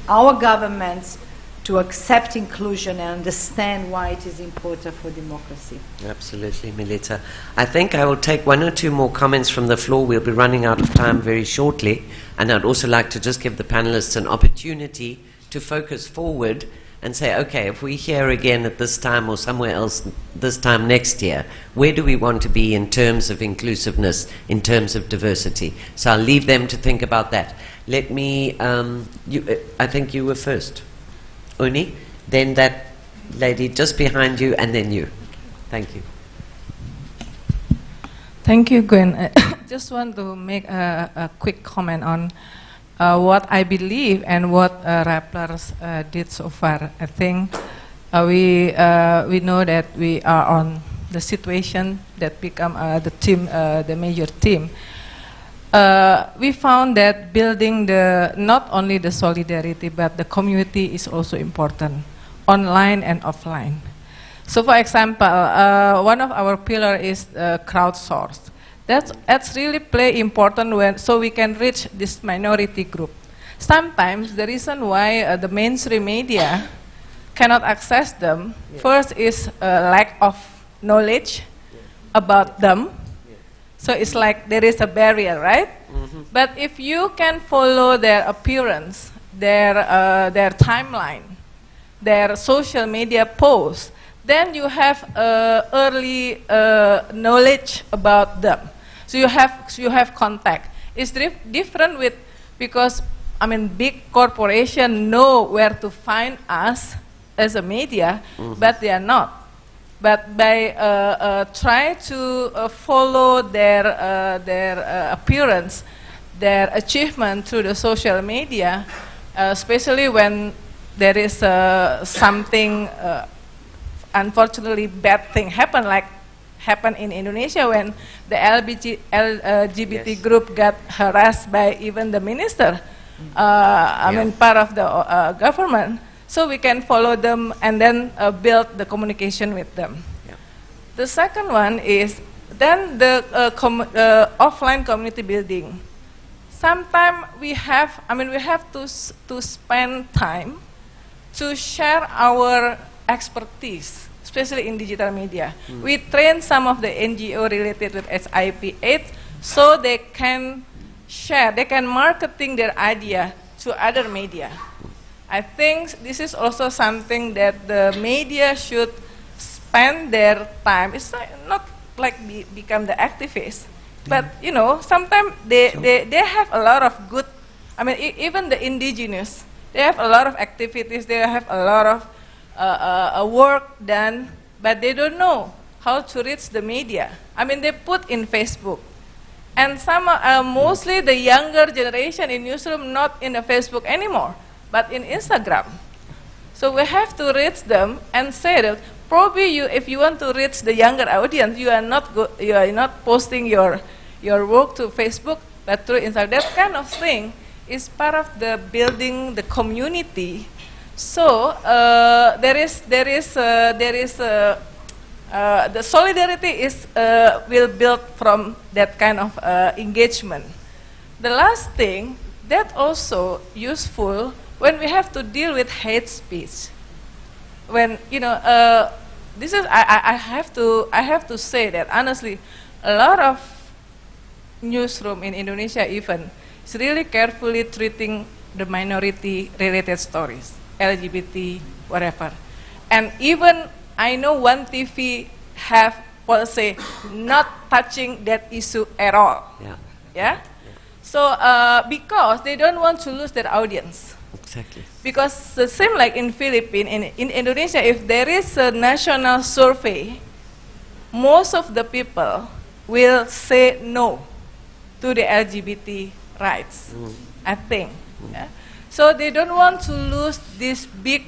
our governments to accept inclusion and understand why it is important for democracy. Absolutely, Milica. I think I will take one or two more comments from the floor. We'll be running out of time very shortly. And I'd also like to just give the panelists an opportunity to focus forward and say, okay, if we're here again at this time or somewhere else this time next year, where do we want to be in terms of inclusiveness, in terms of diversity? So I'll leave them to think about that. Let me, I think you were first. Uni, then that lady just behind you, and then you. Thank you. Thank you, Gwen. I just want to make a quick comment on what I believe and what Rappler's did so far. I think we know that we are on the situation that become the team, the major team. We found that building not only the solidarity, but the community is also important, online and offline. So, for example, one of our pillars is crowdsourced. That's really play important so we can reach this minority group. Sometimes the reason why the mainstream media cannot access them, first is lack of knowledge about them. So it's like there is a barrier, right? Mm-hmm. But if you can follow their appearance, their timeline, their social media posts, then you have early knowledge about them. So you have contact. It's different because I mean big corporations know where to find us as a media, but they are not. But by trying to follow their appearance, their achievement through the social media, especially when there is something unfortunately bad thing happened in Indonesia when the LGBT group got harassed by even the minister, I mean part of the government. So we can follow them and then build the communication with them. Yeah. The second one is then the offline community building. Sometimes we have to spend time to share our expertise, especially in digital media. We train some of the NGO related with HIV/AIDS so they can share, they can marketing their idea to other media. I think this is also something that the media should spend their time. It's not like become the activists, but you know, sometimes they have a lot of good. I mean, even the indigenous, they have a lot of activities. They have a lot of work done, but they don't know how to reach the media. I mean, they put in Facebook, and some mostly the younger generation in newsroom not in the Facebook anymore, but in Instagram. So we have to reach them and say that probably if you want to reach the younger audience, you are not posting your work to Facebook, but through Instagram. That kind of thing is part of the building the community. So the solidarity will build from that kind of engagement. The last thing that also useful when we have to deal with hate speech. When this is I have to say that honestly, a lot of newsroom in Indonesia even is really carefully treating the minority related stories, LGBT, whatever. And even I know one TV have policy not touching that issue at all. Yeah? So because they don't want to lose their audience. Exactly. Because it seems like in Philippines, in Indonesia, if there is a national survey, most of the people will say no to the LGBT rights, I think. Yeah? So they don't want to lose this big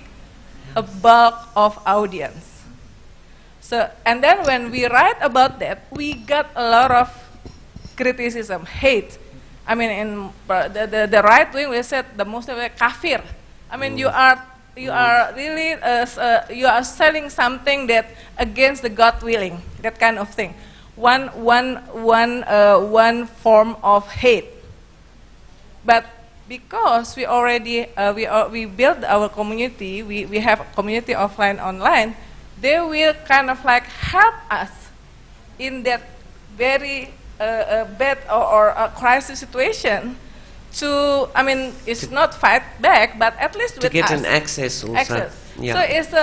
bulk of audience. So, and then when we write about that, we got a lot of criticism, hate. I mean, in the right wing, we said the Muslim kafir. I mean, you are really you are selling something that against the God willing, that kind of thing. One form of hate. But because we already we built our community, we have a community offline, online, they will kind of like help us in that very bad or a crisis situation to, I mean, it's not fight back, but at least with to get us. an access also. Access. Yeah. So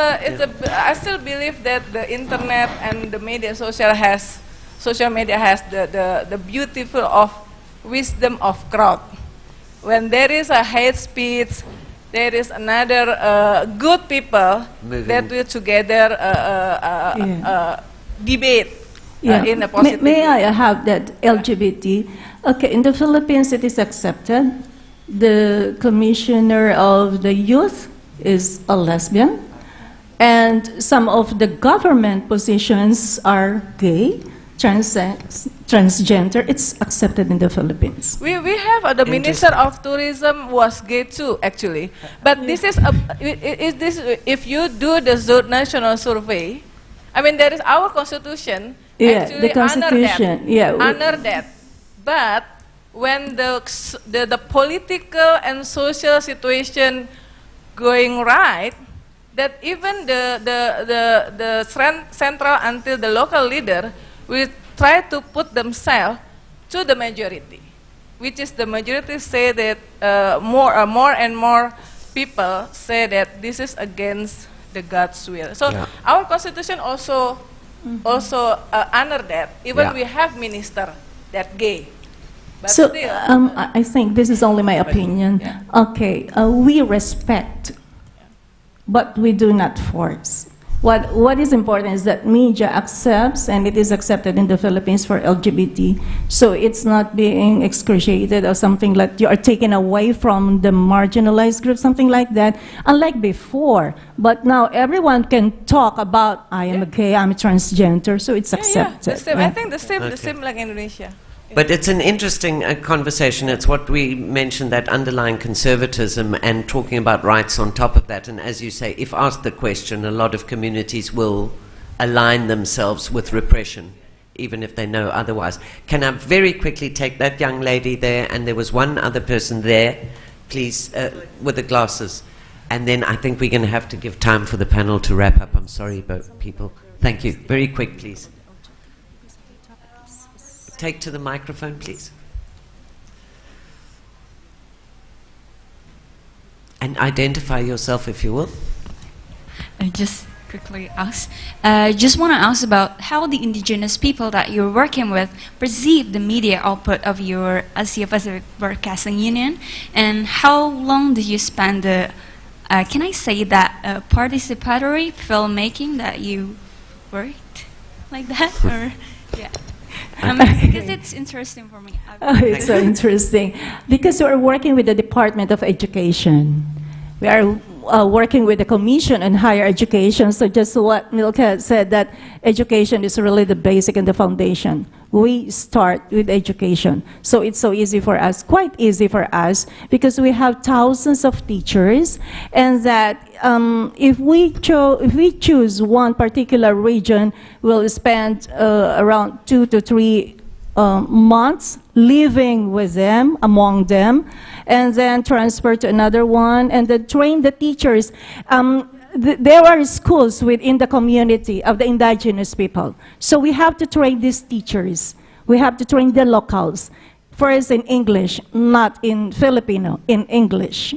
I still believe that the internet and the media social media has the beautiful of wisdom of crowd. When there is a hate speech, there is another good people that will together debate in a positive May I have that LGBT? Okay, in the Philippines it is accepted. The commissioner of the youth is a lesbian, and some of the government positions are gay, transgender. It's accepted in the Philippines. We have the Minister of Tourism was gay too, actually. But this is if you do the national survey, I mean, there is our constitution. Yeah, actually the constitution. Honor that. But when the political and social situation going right, that even the central until the local leader will try to put themselves to the majority, which is the majority say that more and more people say that this is against the God's will. So our constitution also honor that. Even we have minister that gay. But so still, I think this is only my opinion. Yeah. Okay, we respect, but we do not force. What is important is that media accepts, and it is accepted in the Philippines for LGBT. So it's not being excruciated or something like you are taken away from the marginalized group, something like that. Unlike before, but now everyone can talk about I am a gay, I'm a transgender, so it's accepted. the same. I think the same like Indonesia. But it's an interesting conversation. It's what we mentioned, that underlying conservatism and talking about rights on top of that. And as you say, if asked the question, a lot of communities will align themselves with repression, even if they know otherwise. Can I very quickly take that young lady there, and there was one other person there, please, with the glasses. And then I think we're going to have to give time for the panel to wrap up. I'm sorry, but people. Thank you. Very quick, please. Take to the microphone, please. And identify yourself, if you will. Just quickly ask. Just want to ask about how the indigenous people that you're working with perceive the media output of your Asia Pacific Broadcasting Union, and how long did you spend the, can I say that, participatory filmmaking that you worked like that, or yeah. Because it's interesting for me. It's so interesting. Because we're working with the Department of Education. We are working with the Commission on Higher Education. So just what Milica said, that education is really the basic and the foundation. We start with education. So it's so easy for us, quite easy for us, because we have thousands of teachers, and that if we choose one particular region, we'll spend around 2 to 3 months living with them, among them, and then transfer to another one, and then train the teachers. There are schools within the community of the indigenous people. So we have to train these teachers. We have to train the locals. First in English, not in Filipino, in English.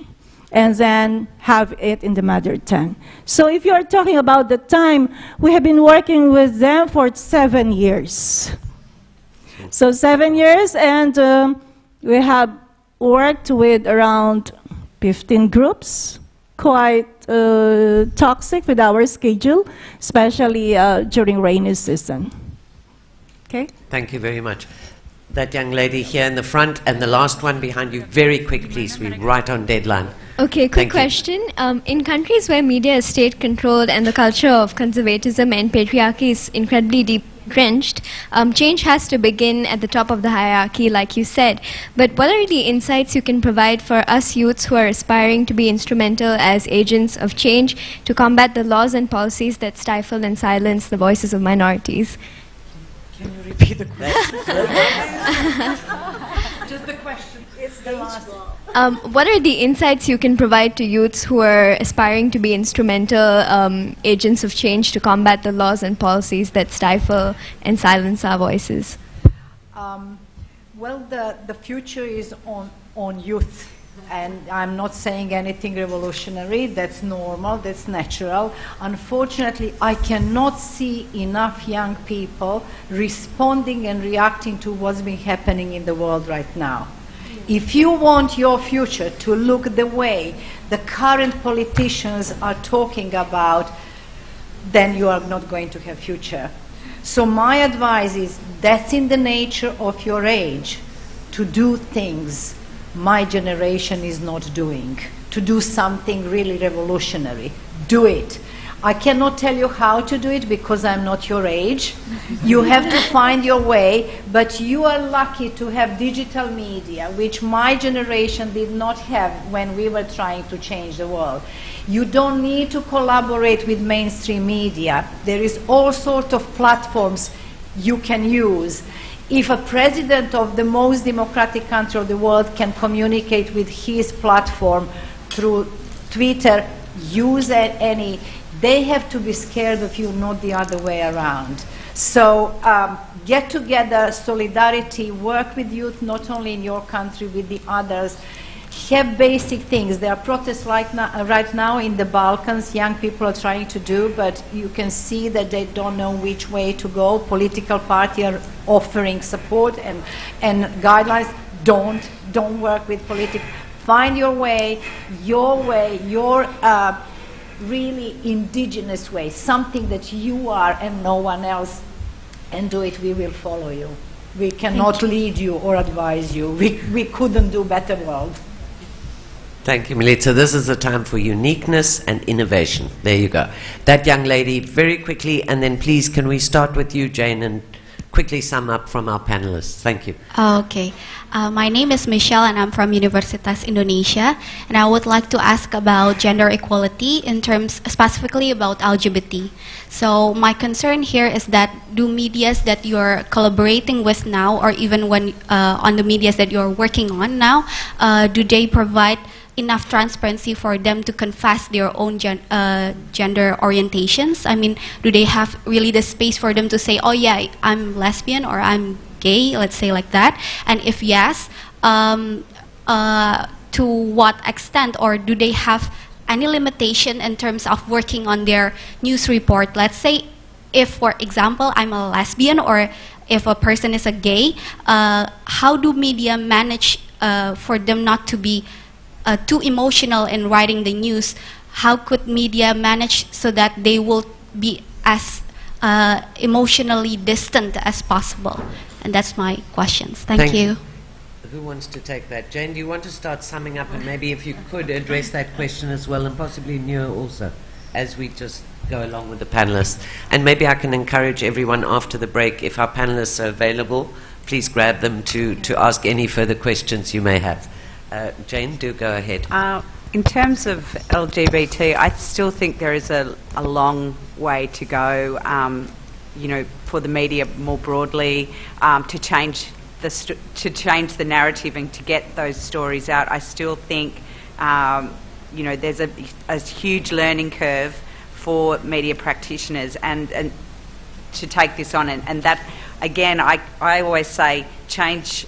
And then have it in the mother tongue. So if you're talking about the time, we have been working with them for 7 years. So 7 years, and we have worked with around 15 groups, quite toxic with our schedule, especially during rainy season. Okay? Thank you very much. That young lady here in the front, and the last one behind you, very quick, please. We're right on deadline. Okay, quick question. In countries where media is state-controlled and the culture of conservatism and patriarchy is incredibly deep entrenched, change has to begin at the top of the hierarchy, like you said. But what are the insights you can provide for us youths who are aspiring to be instrumental as agents of change to combat the laws and policies that stifle and silence the voices of minorities? Can you repeat the question? Just the question. It's the last one. What are the insights you can provide to youths who are aspiring to be instrumental agents of change to combat the laws and policies that stifle and silence our voices? Well, the future is on youth. And I'm not saying anything revolutionary. That's normal, that's natural. Unfortunately, I cannot see enough young people responding and reacting to what's been happening in the world right now. If you want your future to look the way the current politicians are talking about, then you are not going to have future. So my advice is, that's in the nature of your age, to do things my generation is not doing, to do something really revolutionary. Do it. I cannot tell you how to do it because I'm not your age. You have to find your way, but you are lucky to have digital media, which my generation did not have when we were trying to change the world. You don't need to collaborate with mainstream media. There is all sorts of platforms you can use. If a president of the most democratic country of the world can communicate with his platform through Twitter, use any, they have to be scared of you, not the other way around. So get together, solidarity, work with youth, not only in your country, with the others. Have basic things. There are protests right now in the Balkans, young people are trying to do, but you can see that they don't know which way to go. Political parties are offering support and guidelines. Don't work with politics. Find your way, your really indigenous way, something that you are and no one else, and do it. We will follow you. We cannot lead you or advise you. We couldn't do better world. Thank you, Milica. This is a time for uniqueness and innovation. There you go. That young lady, very quickly, and then please can we start with you, Jane, and quickly sum up from our panelists. Thank you. Okay. My name is Michelle and I'm from Universitas Indonesia, and I would like to ask about gender equality in terms specifically about LGBT. So my concern here is that do medias that you're collaborating with now, or even when on the medias that you're working on now, do they provide enough transparency for them to confess their own gender orientations? I mean, do they have really the space for them to say, oh yeah, I'm lesbian or I'm gay, let's say like that? And if yes, to what extent, or do they have any limitation in terms of working on their news report? Let's say if, for example, I'm a lesbian or if a person is a gay, how do media manage for them not to be too emotional in writing the news? How could media manage so that they will be as emotionally distant as possible? And that's my questions. Thank you. Who wants to take that? Jane, do you want to start summing up, and maybe if you could address that question as well, and possibly Nur also, as we just go along with the panelists. And maybe I can encourage everyone after the break, if our panelists are available, please grab them to ask any further questions you may have. Jane, do go ahead. In terms of LGBT, I still think there is a long way to go, you know, for the media more broadly, to change the narrative and to get those stories out. I still think, you know, there's a huge learning curve for media practitioners and to take this on, and that, again, I always say change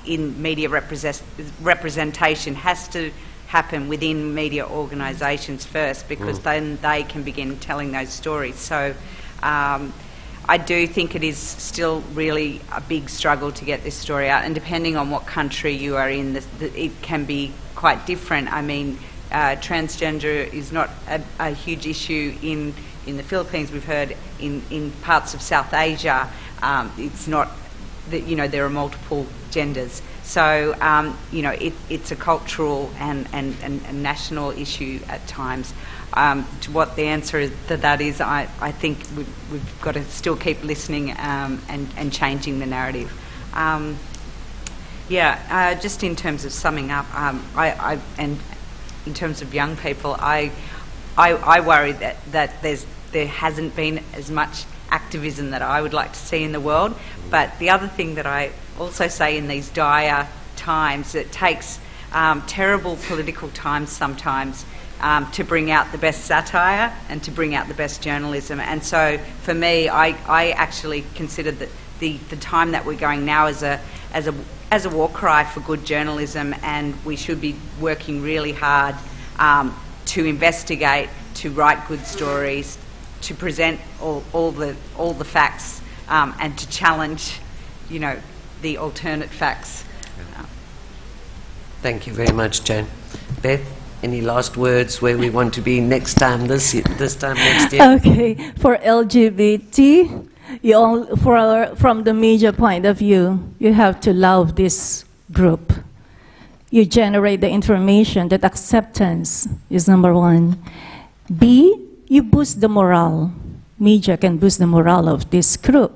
in media representation has to happen within media organisations first, because then they can begin telling those stories. So I do think it is still really a big struggle to get this story out, and depending on what country you are in, it can be quite different. I mean, transgender is not a huge issue in the Philippines. We've heard in parts of South Asia, it's not that, you know, there are multiple genders. So, you know, it's a cultural and national issue at times. To what the answer to that is, I think we've got to still keep listening and changing the narrative. Just in terms of summing up, and in terms of young people, I worry that there hasn't been as much activism that I would like to see in the world. But the other thing that I also say in these dire times, it takes terrible political times sometimes to bring out the best satire and to bring out the best journalism. And so for me, I actually consider that the time that we're going now as a war cry for good journalism, and we should be working really hard to investigate, to write good stories, to present all the facts, and to challenge, the alternate facts. Thank you very much, Jane. Beth, any last words where we want to be next time, this time next year? Okay, for LGBT, from the media point of view, you have to love this group. You generate the information that acceptance is number one. B, you boost the morale. Media can boost the morale of this group.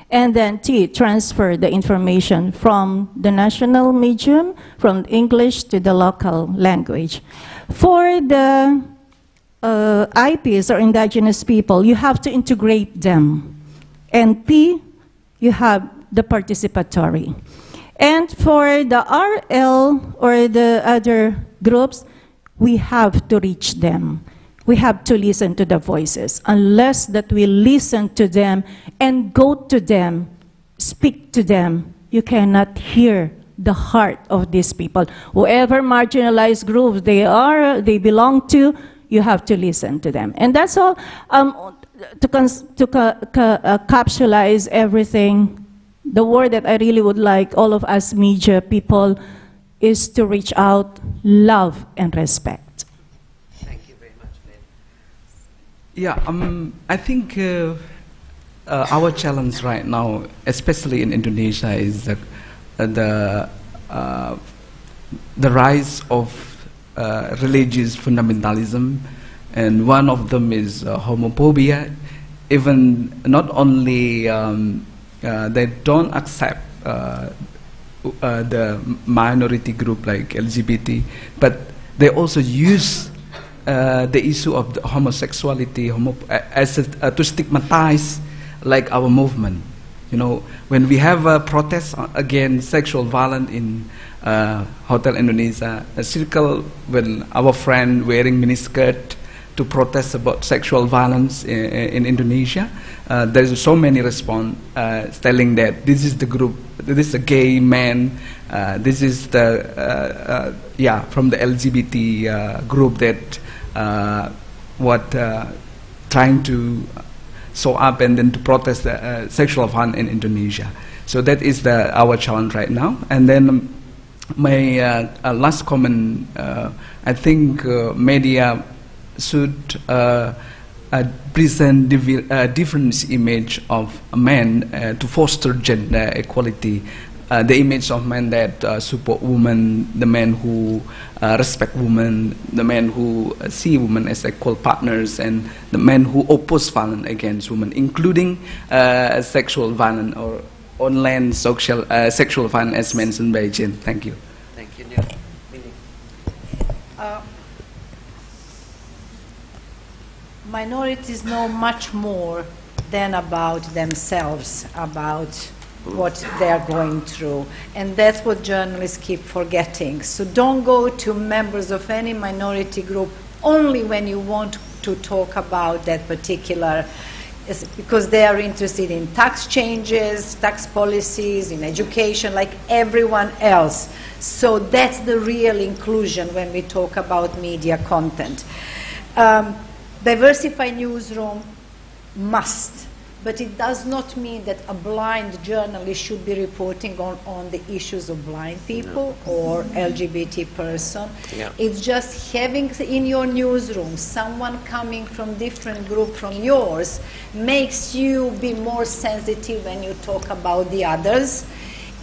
And then T, transfer the information from the national medium, from English to the local language. For the IPs or indigenous people, you have to integrate them. And P, you have the participatory. And for the RL or the other groups, we have to reach them. We have to listen to the voices. Unless that we listen to them and go to them, speak to them, you cannot hear the heart of these people. Whoever marginalized groups they belong to, you have to listen to them. And that's all. To capsulize everything, the word that I really would like all of us media people is to reach out, love, and respect. Thank you very much, Ben. Yeah, I think our challenge right now, especially in Indonesia, is the rise of religious fundamentalism, and one of them is homophobia. Even not only they don't accept the minority group like LGBT, but they also use the issue of the homosexuality to stigmatize like our movement. When we have a protest against sexual violence in Hotel Indonesia, a circle with our friend wearing miniskirt to protest about sexual violence in Indonesia, there's so many response telling that this is the group, this is a gay man, this is the from the LGBT group that trying to show up and then to protest sexual violence in Indonesia. So that is our challenge right now. And then my last comment, I think media should present different image of men to foster gender equality. The image of men that support women, the men who respect women, the men who see women as equal partners, and the men who oppose violence against women, including sexual violence or online sexual violence as mentioned by Jen. Thank you. Thank you, Nur. Minorities know much more than about themselves, about what they are going through. And that's what journalists keep forgetting. So don't go to members of any minority group only when you want to talk about that particular, because they are interested in tax changes, tax policies, in education, like everyone else. So that's the real inclusion when we talk about media content. Diversify newsroom must, but it does not mean that a blind journalist should be reporting on the issues of blind people or LGBT person. Yeah. It's just having in your newsroom someone coming from different group from yours makes you be more sensitive when you talk about the others.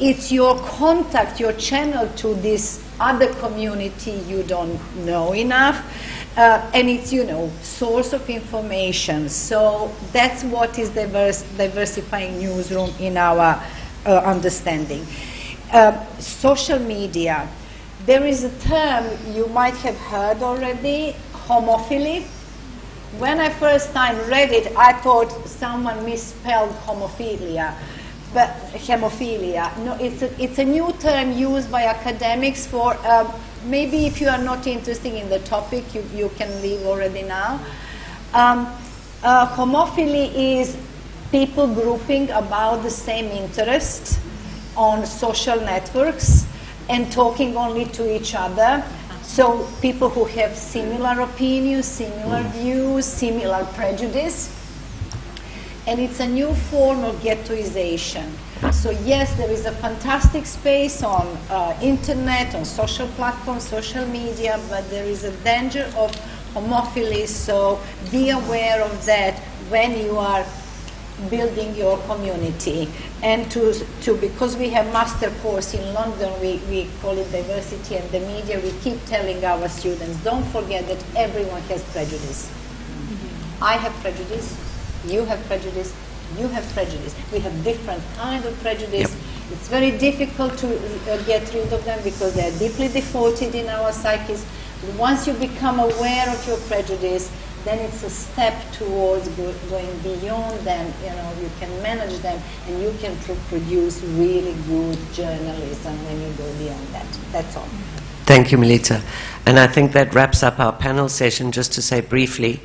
It's your contact, your channel to this other community you don't know enough. And it's, source of information. So that's what is diversifying newsroom in our understanding. Social media. There is a term you might have heard already, homophily. When I first time read it, I thought someone misspelled homophilia. but hemophilia. No, it's a new term used by academics for, maybe if you are not interested in the topic, you can leave already now. Homophily is people grouping about the same interest on social networks and talking only to each other. So people who have similar opinions, similar views, similar prejudice. And it's a new form of ghettoization. So yes, there is a fantastic space on internet, on social platforms, social media, but there is a danger of homophily, so be aware of that when you are building your community. And because we have master course in London, we call it diversity and the media, we keep telling our students, don't forget that everyone has prejudice. I have prejudice, you have prejudice, you have prejudice. We have different kind of prejudice. Yep. It's very difficult to get rid of them because they are deeply defaulted in our psyches. Once you become aware of your prejudice, then it's a step towards going beyond them. You know, you can manage them and you can produce really good journalism when you go beyond that. That's all. Thank you, Milica. And I think that wraps up our panel session. Just to say briefly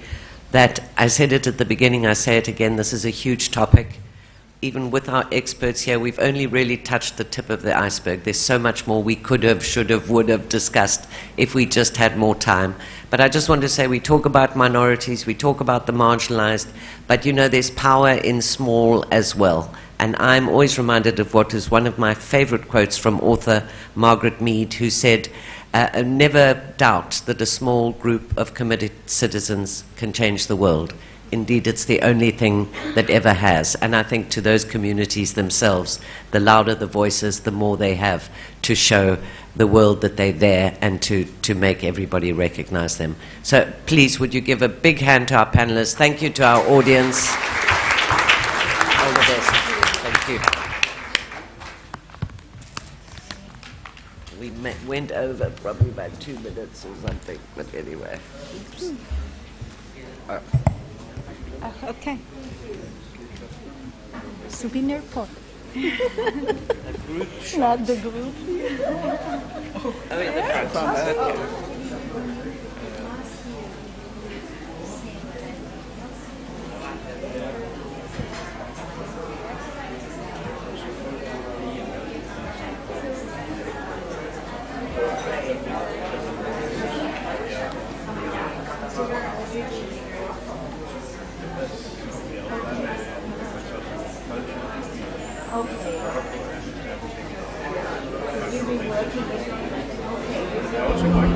that I said it at the beginning, I say it again, this is a huge topic. Even with our experts here, we've only really touched the tip of the iceberg. There's so much more we could have, should have, would have discussed if we just had more time. But I just want to say we talk about minorities, we talk about the marginalized, but you know there's power in small as well. And I'm always reminded of what is one of my favorite quotes from author Margaret Mead, who said, never doubt that a small group of committed citizens can change the world. Indeed, it's the only thing that ever has. And I think to those communities themselves, the louder the voices, the more they have to show the world that they're there and to make everybody recognize them. So please, would you give a big hand to our panelists? Thank you to our audience. All the best. Thank you. We went over probably about 2 minutes or something, but anyway. Oops. Okay. Souvenir pot. Not the group. Oh, in the front. Okay. Okay.